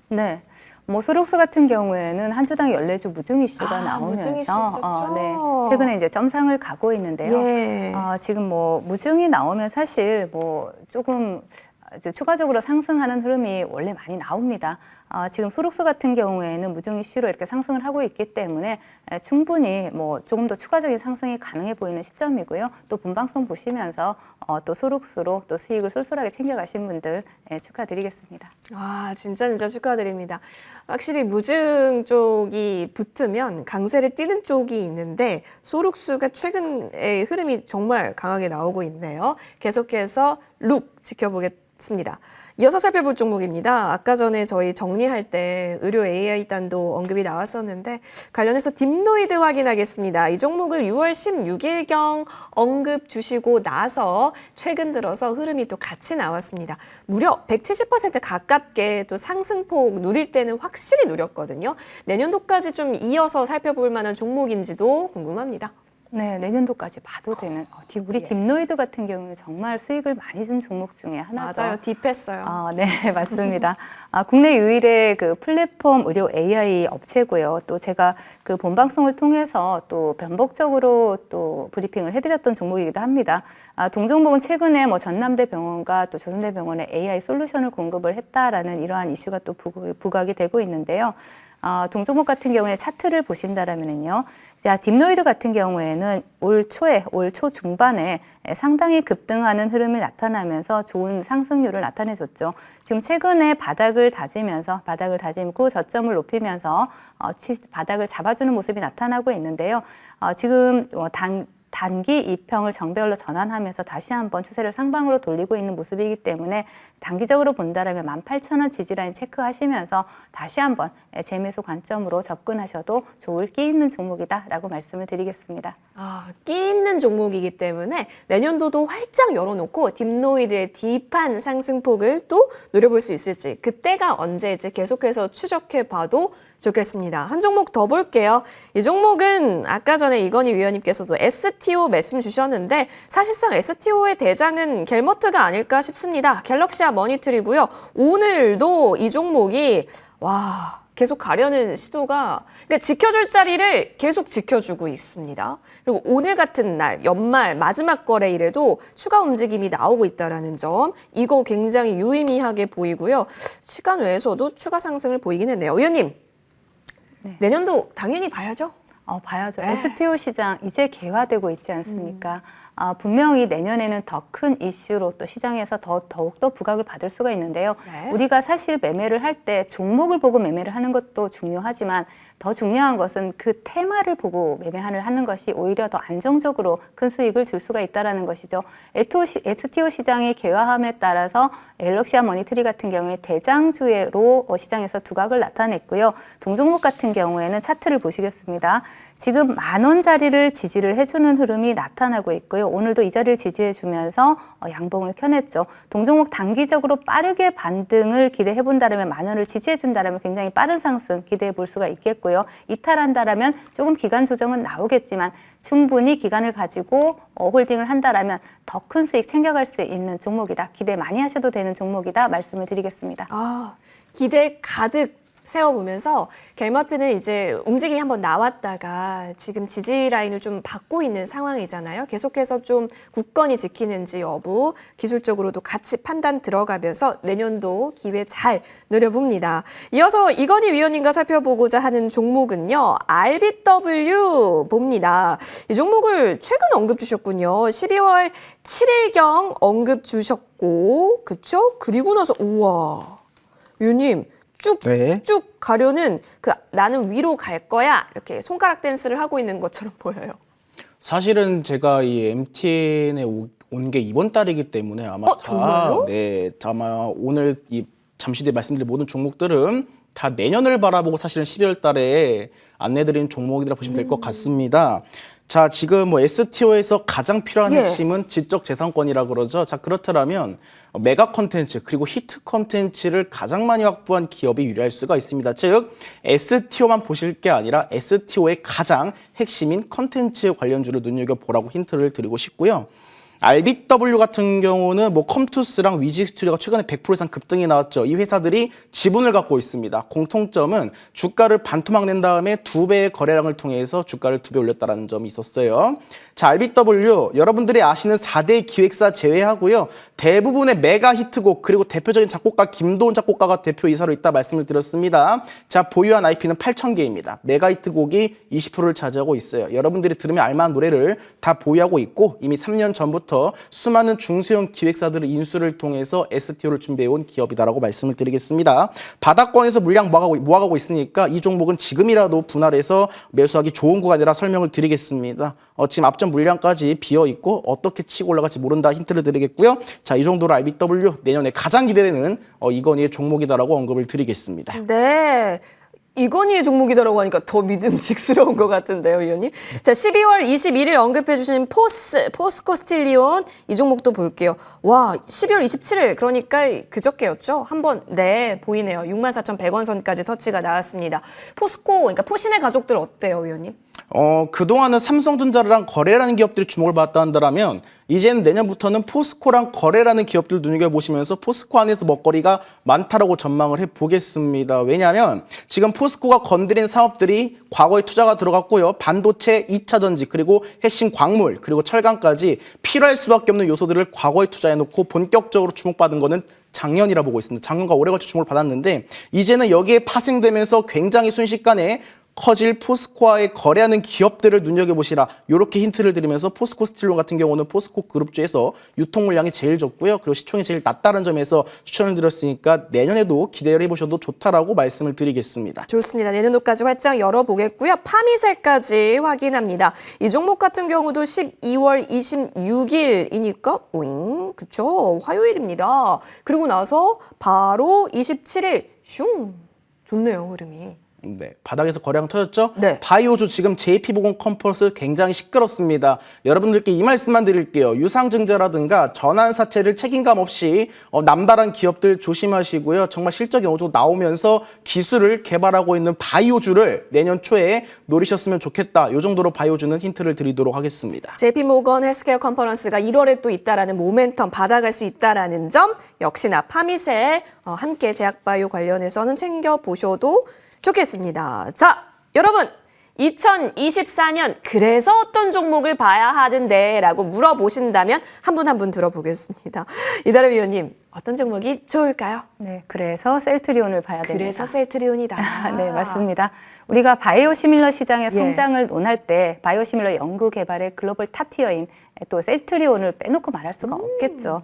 네. 뭐 소록수 같은 경우에는 한 주당 14주 무증 이슈가 나오면서 무증 이슈 있었죠. 네. 최근에 이제 점상을 가고 있는데요. 예. 지금 뭐 무증이 나오면 사실 뭐 조금 아주 추가적으로 상승하는 흐름이 원래 많이 나옵니다. 지금 소록수 같은 경우에는 무증 이슈로 이렇게 상승을 하고 있기 때문에 충분히 뭐 조금 더 추가적인 상승이 가능해 보이는 시점이고요. 또 본방송 보시면서 또 소록수로 또 수익을 쏠쏠하게 챙겨가신 분들 축하드리겠습니다. 와, 진짜 축하드립니다. 확실히 무증 쪽이 붙으면 강세를 띠는 쪽이 있는데 소록수가 최근의 흐름이 정말 강하게 나오고 있네요. 계속해서 룩 지켜보겠습니다. 이어서 살펴볼 종목입니다. 아까 전에 저희 정리할 때 의료 AI단도 언급이 나왔었는데 관련해서 딥노이드 확인하겠습니다. 이 종목을 6월 16일경 언급 주시고 나서 최근 들어서 흐름이 또 같이 나왔습니다. 무려 170% 가깝게 또 상승폭 누릴 때는 확실히 누렸거든요. 내년도까지 좀 이어서 살펴볼 만한 종목인지도 궁금합니다. 네, 내년도까지 봐도 되는 우리 딥노이드 같은 경우는 정말 수익을 많이 준 종목 중에 하나죠. 맞아요. 딥했어요. 네, 맞습니다. 국내 유일의 그 플랫폼 의료 AI 업체고요. 또 제가 그 본방송을 통해서 또 반복적으로 또 브리핑을 해드렸던 종목이기도 합니다. 동종목은 최근에 뭐 전남대 병원과 또 조선대 병원에 AI 솔루션을 공급을 했다라는 이러한 이슈가 또 부각이 되고 있는데요. 동종목 같은 경우에 차트를 보신다라면요. 자, 딥노이드 같은 경우에는 올 초 중반에 상당히 급등하는 흐름이 나타나면서 좋은 상승률을 나타내줬죠. 지금 최근에 바닥을 다짐고 저점을 높이면서 바닥을 잡아주는 모습이 나타나고 있는데요. 지금 단기 이평을 정배열로 전환하면서 다시 한번 추세를 상방으로 돌리고 있는 모습이기 때문에 단기적으로 본다라면 18,000원 지지라인 체크하시면서 다시 한번 재매수 관점으로 접근하셔도 좋을 끼 있는 종목이다라고 말씀을 드리겠습니다. 끼 있는 종목이기 때문에 내년도도 활짝 열어놓고 딥노이드의 딥한 상승폭을 또 노려볼 수 있을지 그때가 언제일지 계속해서 추적해봐도 좋겠습니다. 한 종목 더 볼게요. 이 종목은 아까 전에 이건희 위원님께서도 STO 말씀 주셨는데 사실상 STO의 대장은 갤머트가 아닐까 싶습니다. 갤럭시아 머니트리고요. 오늘도 이 종목이 계속 가려는 시도가 그러니까 지켜줄 자리를 계속 지켜주고 있습니다. 그리고 오늘 같은 날 연말 마지막 거래일에도 추가 움직임이 나오고 있다는 점 이거 굉장히 유의미하게 보이고요. 시간 외에서도 추가 상승을 보이긴 했네요. 의원님. 네. 내년도 당연히 봐야죠. 봐야죠. STO 시장 이제 개화되고 있지 않습니까? 분명히 내년에는 더 큰 이슈로 또 시장에서 더욱더 부각을 받을 수가 있는데요. 네. 우리가 사실 매매를 할 때 종목을 보고 매매를 하는 것도 중요하지만 더 중요한 것은 그 테마를 보고 매매를 하는 것이 오히려 더 안정적으로 큰 수익을 줄 수가 있다는 것이죠. STO 시장이 개화함에 따라서 갤럭시아 머니터리 같은 경우에 대장주로 시장에서 두각을 나타냈고요. 동종목 같은 경우에는 차트를 보시겠습니다. 지금 10,000원짜리를 지지를 해주는 흐름이 나타나고 있고요. 오늘도 이 자리를 지지해주면서 양봉을 켜냈죠. 동종목 단기적으로 빠르게 반등을 기대해 본다면 10,000원을 지지해 준다면 굉장히 빠른 상승 기대해 볼 수가 있겠고요. 이탈한다라면 조금 기간 조정은 나오겠지만 충분히 기간을 가지고 홀딩을 한다라면 더 큰 수익 챙겨갈 수 있는 종목이다. 기대 많이 하셔도 되는 종목이다. 말씀을 드리겠습니다. 기대 가득 세워보면서 갤머트는 이제 움직임이 한번 나왔다가 지금 지지 라인을 좀 받고 있는 상황이잖아요. 계속해서 좀 굳건히 지키는지 여부 기술적으로도 같이 판단 들어가면서 내년도 기회 잘 노려봅니다. 이어서 이건희 위원님과 살펴보고자 하는 종목은요. RBW 봅니다. 이 종목을 최근 언급 주셨군요. 12월 7일경 언급 주셨고 그쵸? 그리고 나서 우와 위원님 쭉 가려는 나는 위로 갈 거야 이렇게 손가락 댄스를 하고 있는 것처럼 보여요. 사실은 제가 이 MTN에 온 게 이번 달이기 때문에 아마 정말요? 아마 오늘 잠시 뒤에 말씀드릴 모든 종목들은 다 내년을 바라보고 사실은 12월 달에 안내드린 종목이라 보시면 될 것 같습니다. 자, 지금 뭐 STO에서 가장 필요한 예. 핵심은 지적 재산권이라 그러죠. 자, 그렇다면 메가 콘텐츠 그리고 히트 콘텐츠를 가장 많이 확보한 기업이 유리할 수가 있습니다. 즉, STO만 보실 게 아니라 STO의 가장 핵심인 콘텐츠 관련주를 눈여겨보라고 힌트를 드리고 싶고요. RBW 같은 경우는 뭐 컴투스랑 위직 스튜디오가 최근에 100% 이상 급등이 나왔죠. 이 회사들이 지분을 갖고 있습니다. 공통점은 주가를 반토막 낸 다음에 2배의 거래량을 통해서 주가를 2배 올렸다는 점이 있었어요. 자, RBW 여러분들이 아시는 4대 기획사 제외하고요. 대부분의 메가 히트곡 그리고 대표적인 작곡가 김도훈 작곡가가 대표이사로 있다 말씀을 드렸습니다. 자, 보유한 IP는 8,000개입니다. 메가 히트곡이 20%를 차지하고 있어요. 여러분들이 들으면 알만한 노래를 다 보유하고 있고 이미 3년 전부터 수많은 중소형 기획사들의 인수를 통해서 STO를 준비해온 기업이다라고 말씀을 드리겠습니다. 바닥권에서 물량 모아가고 있으니까 이 종목은 지금이라도 분할해서 매수하기 좋은 구간이라 설명을 드리겠습니다. 지금 앞전 물량까지 비어있고 어떻게 치고 올라갈지 모른다 힌트를 드리겠고요. 자, 이 정도로 RBW 내년에 가장 기대되는 이건희의 종목이다라고 언급을 드리겠습니다. 네. 이건희의 종목이다라고 하니까 더 믿음직스러운 것 같은데요, 위원님. 자, 12월 21일 언급해 주신 포스코 스틸리온 이 종목도 볼게요. 와, 12월 27일 그러니까 그저께였죠. 한번 네, 보이네요. 64,100원 선까지 터치가 나왔습니다. 포스코, 그러니까 포신의 가족들 어때요, 위원님? 그동안은 삼성전자랑 거래라는 기업들이 주목을 받았다 한다면 이제는 내년부터는 포스코랑 거래라는 기업들을 눈여겨보시면서 포스코 안에서 먹거리가 많다라고 전망을 해보겠습니다. 왜냐하면 지금 포스코가 건드린 사업들이 과거에 투자가 들어갔고요. 반도체, 2차 전지, 그리고 핵심 광물, 그리고 철강까지 필요할 수밖에 없는 요소들을 과거에 투자해놓고 본격적으로 주목받은 거는 작년이라 보고 있습니다. 작년과 올해 걸쳐 주목을 받았는데 이제는 여기에 파생되면서 굉장히 순식간에 커질 포스코와의 거래하는 기업들을 눈여겨보시라 이렇게 힌트를 드리면서 포스코 스틸론 같은 경우는 포스코 그룹주에서 유통 물량이 제일 적고요. 그리고 시총이 제일 낮다는 점에서 추천을 드렸으니까 내년에도 기대를 해보셔도 좋다라고 말씀을 드리겠습니다. 좋습니다. 내년도까지 활짝 열어보겠고요. 파미셀까지 확인합니다. 이 종목 같은 경우도 12월 26일이니까 오잉 그쵸? 화요일입니다. 그리고 나서 바로 27일 슝 좋네요 흐름이. 네, 바닥에서 거래량 터졌죠? 네. 바이오주 지금 JP보건 컨퍼런스 굉장히 시끄럽습니다. 여러분들께 이 말씀만 드릴게요. 유상증자라든가 전환사채를 책임감 없이 남발한 기업들 조심하시고요. 정말 실적이 어느 정도 나오면서 기술을 개발하고 있는 바이오주를 내년 초에 노리셨으면 좋겠다. 이 정도로 바이오주는 힌트를 드리도록 하겠습니다. JP모건 헬스케어 컨퍼런스가 1월에 또 있다라는 모멘텀 받아갈 수 있다라는 점 역시나 파미셀 함께 제약바이오 관련해서는 챙겨보셔도 좋겠습니다. 자, 여러분 2024년 그래서 어떤 종목을 봐야 하는데 라고 물어보신다면 한 분 한 분 들어보겠습니다. 이다름 위원님 어떤 종목이 좋을까요? 네, 그래서 셀트리온을 봐야 됩니다. 그래서 셀트리온이다. 네, 맞습니다. 우리가 바이오시밀러 시장의 성장을 논할 때 바이오시밀러 연구 개발의 글로벌 탑티어인 또 셀트리온을 빼놓고 말할 수가 없겠죠.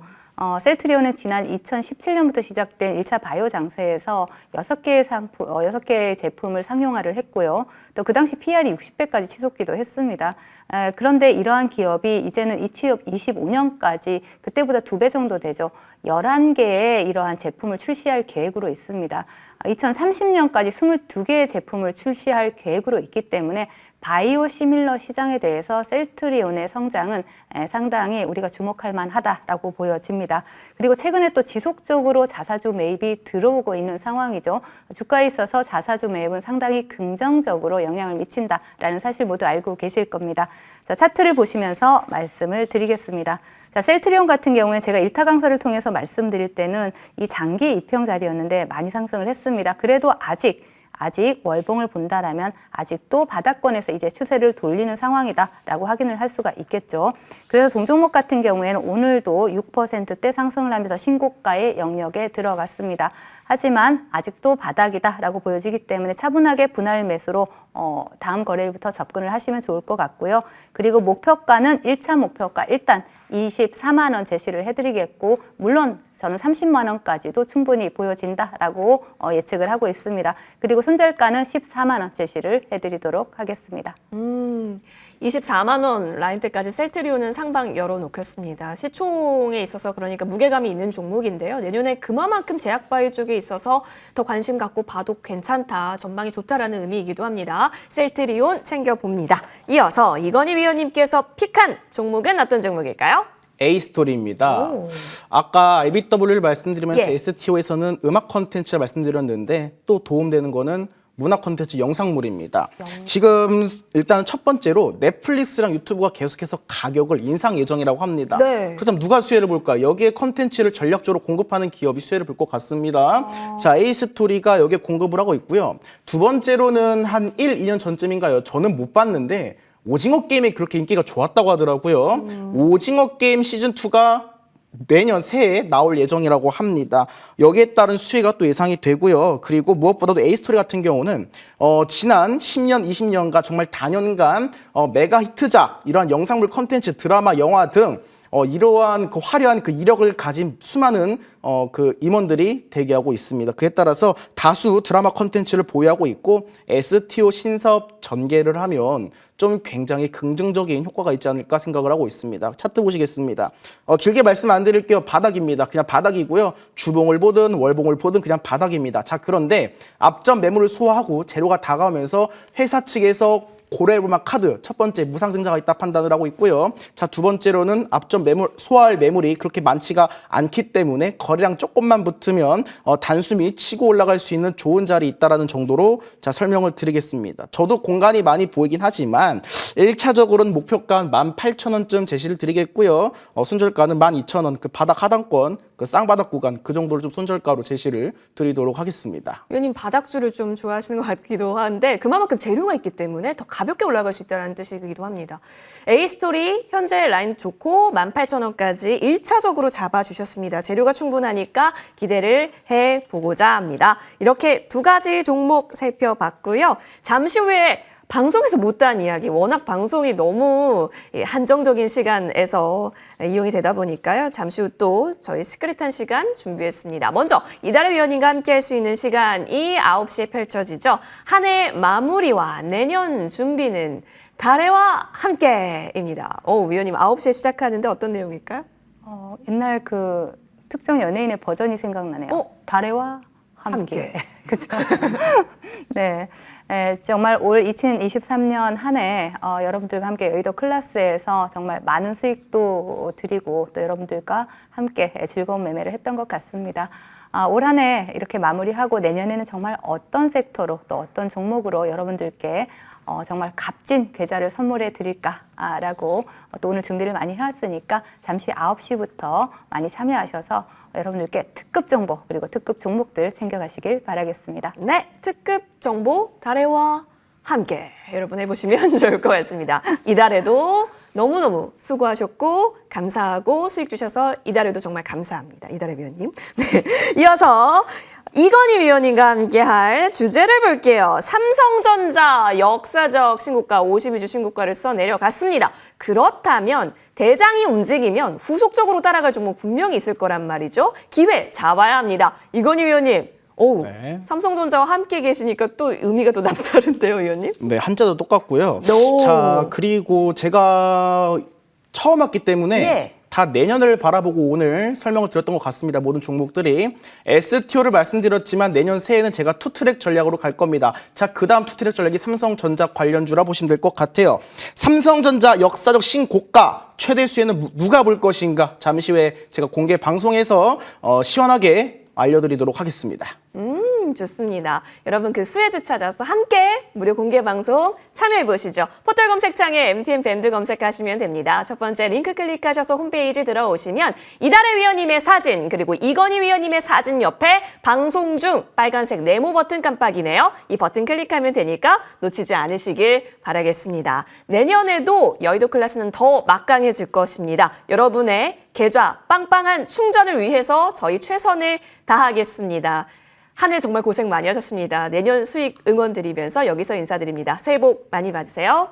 셀트리온은 지난 2017년부터 시작된 1차 바이오 장세에서 6개의 제품을 상용화를 했고요. 또 그 당시 PR이 60배까지 치솟기도 했습니다. 그런데 이러한 기업이 이제는 2025년까지 그때보다 2배 정도 되죠. 11개의 이러한 제품을 출시할 계획으로 있습니다. 2030년까지 22개의 제품을 출시할 계획으로 있기 때문에 바이오시밀러 시장에 대해서 셀트리온의 성장은 상당히 우리가 주목할 만하다라고 보여집니다. 그리고 최근에 또 지속적으로 자사주 매입이 들어오고 있는 상황이죠. 주가에 있어서 자사주 매입은 상당히 긍정적으로 영향을 미친다라는 사실 모두 알고 계실 겁니다. 자, 차트를 보시면서 말씀을 드리겠습니다. 자, 셀트리온 같은 경우에 제가 1타 강사를 통해서 말씀드릴 때는 이 장기 입형 자리였는데 많이 상승을 했습니다. 그래도 아직 월봉을 본다라면 아직도 바닥권에서 이제 추세를 돌리는 상황이다라고 확인을 할 수가 있겠죠. 그래서 동종목 같은 경우에는 오늘도 6%대 상승을 하면서 신고가의 영역에 들어갔습니다. 하지만 아직도 바닥이다라고 보여지기 때문에 차분하게 분할 매수로 다음 거래일부터 접근을 하시면 좋을 것 같고요. 그리고 목표가는 1차 목표가 일단 24만 원 제시를 해드리겠고 물론 저는 30만 원까지도 충분히 보여진다라고 예측을 하고 있습니다. 그리고 손절가는 14만 원 제시를 해드리도록 하겠습니다. 24만 원 라인대까지 셀트리온은 상방 열어놓겠습니다. 시총에 있어서 그러니까 무게감이 있는 종목인데요. 내년에 그만큼 제약바이오 쪽에 있어서 더 관심 갖고 봐도 괜찮다, 전망이 좋다라는 의미이기도 합니다. 셀트리온 챙겨봅니다. 이어서 이건희 위원님께서 픽한 종목은 어떤 종목일까요? A스토리입니다. 오. 아까 IBW를 말씀드리면서 예. STO에서는 음악 콘텐츠를 말씀드렸는데 또 도움되는 거는 문화 콘텐츠 영상물입니다. 지금 일단 첫 번째로 넷플릭스랑 유튜브가 계속해서 가격을 인상 예정이라고 합니다. 네. 그렇다면 누가 수혜를 볼까? 여기에 콘텐츠를 전략적으로 공급하는 기업이 수혜를 볼 것 같습니다. 자, A스토리가 여기에 공급을 하고 있고요. 두 번째로는 한 2년 전쯤인가요? 저는 못 봤는데 오징어 게임이 그렇게 인기가 좋았다고 하더라고요. 오징어 게임 시즌2가 내년 새해에 나올 예정이라고 합니다. 여기에 따른 수혜가 또 예상이 되고요. 그리고 무엇보다도 A스토리 같은 경우는 지난 10년, 20년간 정말 단연간 메가 히트작, 이러한 영상물 콘텐츠, 드라마, 영화 등 이러한 그 화려한 그 이력을 가진 수많은 그 임원들이 대기하고 있습니다. 그에 따라서 다수 드라마 콘텐츠를 보유하고 있고 STO 신사업 전개를 하면 좀 굉장히 긍정적인 효과가 있지 않을까 생각을 하고 있습니다. 차트 보시겠습니다. 길게 말씀 안 드릴게요. 바닥입니다. 그냥 바닥이고요. 주봉을 보든 월봉을 보든 그냥 바닥입니다. 자, 그런데 앞전 매물을 소화하고 재료가 다가오면서 회사 측에서 고려해볼 만한 카드, 첫 번째 무상증자가 있다 판단을 하고 있고요. 자, 두 번째로는 앞전 매물, 소화할 매물이 그렇게 많지가 않기 때문에 거래량 조금만 붙으면 단숨이 치고 올라갈 수 있는 좋은 자리 있다라는 정도로 자, 설명을 드리겠습니다. 저도 공간이 많이 보이긴 하지만 1차적으로는 목표가 18,000원쯤 제시를 드리겠고요. 손절가는 12,000원, 그 바닥 하단권, 그 쌍바닥 구간, 그 정도를 좀 손절가로 제시를 드리도록 하겠습니다. 위원님 바닥주를 좀 좋아하시는 것 같기도 한데 그만큼 재료가 있기 때문에 더 가볍게 올라갈 수 있다는 뜻이기도 합니다. A스토리 현재 라인 좋고 18,000원까지 1차적으로 잡아주셨습니다. 재료가 충분하니까 기대를 해보고자 합니다. 이렇게 두 가지 종목 살펴봤고요. 잠시 후에 방송에서 못다한 이야기, 워낙 방송이 너무 한정적인 시간에서 이용이 되다 보니까요. 잠시 후 또 저희 시크릿한 시간 준비했습니다. 먼저 이달의 위원님과 함께 할 수 있는 시간이 9시에 펼쳐지죠. 한 해 마무리와 내년 준비는 달해와 함께입니다. 위원님 9시에 시작하는데 어떤 내용일까요? 옛날 그 특정 연예인의 버전이 생각나네요. 달해와 함께. 그렇죠. 네, 정말 올 2023년 한 해 여러분들과 함께 여의도 클라스에서 정말 많은 수익도 드리고 또 여러분들과 함께 즐거운 매매를 했던 것 같습니다. 올 한 해 이렇게 마무리하고 내년에는 정말 어떤 섹터로 또 어떤 종목으로 여러분들께 정말 값진 계좌를 선물해 드릴까라고 또 오늘 준비를 많이 해왔으니까 잠시 9시부터 많이 참여하셔서 여러분들께 특급 정보 그리고 특급 종목들 챙겨가시길 바라겠습니다. 네, 특급 정보 달해와 함께 여러분 해보시면 좋을 것 같습니다. 이달에도 너무너무 수고하셨고 감사하고 수익 주셔서 이달에도 정말 감사합니다. 이달의 위원님. 네, 이어서 이건희 위원님과 함께할 주제를 볼게요. 삼성전자 역사적 신고가 52주 신고가를 써 내려갔습니다. 그렇다면 대장이 움직이면 후속적으로 따라갈 종목 분명히 있을 거란 말이죠. 기회 잡아야 합니다. 이건희 위원님. 네. 삼성전자와 함께 계시니까 또 의미가 또 남다른데요, 위원님? 네, 한자도 똑같고요. 오. 자, 그리고 제가 처음 왔기 때문에 예. 다 내년을 바라보고 오늘 설명을 드렸던 것 같습니다. 모든 종목들이. STO를 말씀드렸지만 내년 새해는 제가 투트랙 전략으로 갈 겁니다. 자, 그 다음 투트랙 전략이 삼성전자 관련주라 보시면 될 것 같아요. 삼성전자 역사적 신고가 최대 수혜는 누가 볼 것인가? 잠시 후에 제가 공개 방송에서 시원하게 알려드리도록 하겠습니다. 좋습니다. 여러분 그 수혜주 찾아서 함께 무료 공개 방송 참여해 보시죠. 포털 검색창에 MTN 밴드 검색하시면 됩니다. 첫 번째 링크 클릭하셔서 홈페이지 들어오시면 이달의 위원님의 사진 그리고 이건희 위원님의 사진 옆에 방송 중 빨간색 네모 버튼 깜빡이네요. 이 버튼 클릭하면 되니까 놓치지 않으시길 바라겠습니다. 내년에도 여의도 클래스는 더 막강해질 것입니다. 여러분의 계좌 빵빵한 충전을 위해서 저희 최선을 다하겠습니다. 한 해 정말 고생 많이 하셨습니다. 내년 수익 응원 드리면서 여기서 인사드립니다. 새해 복 많이 받으세요.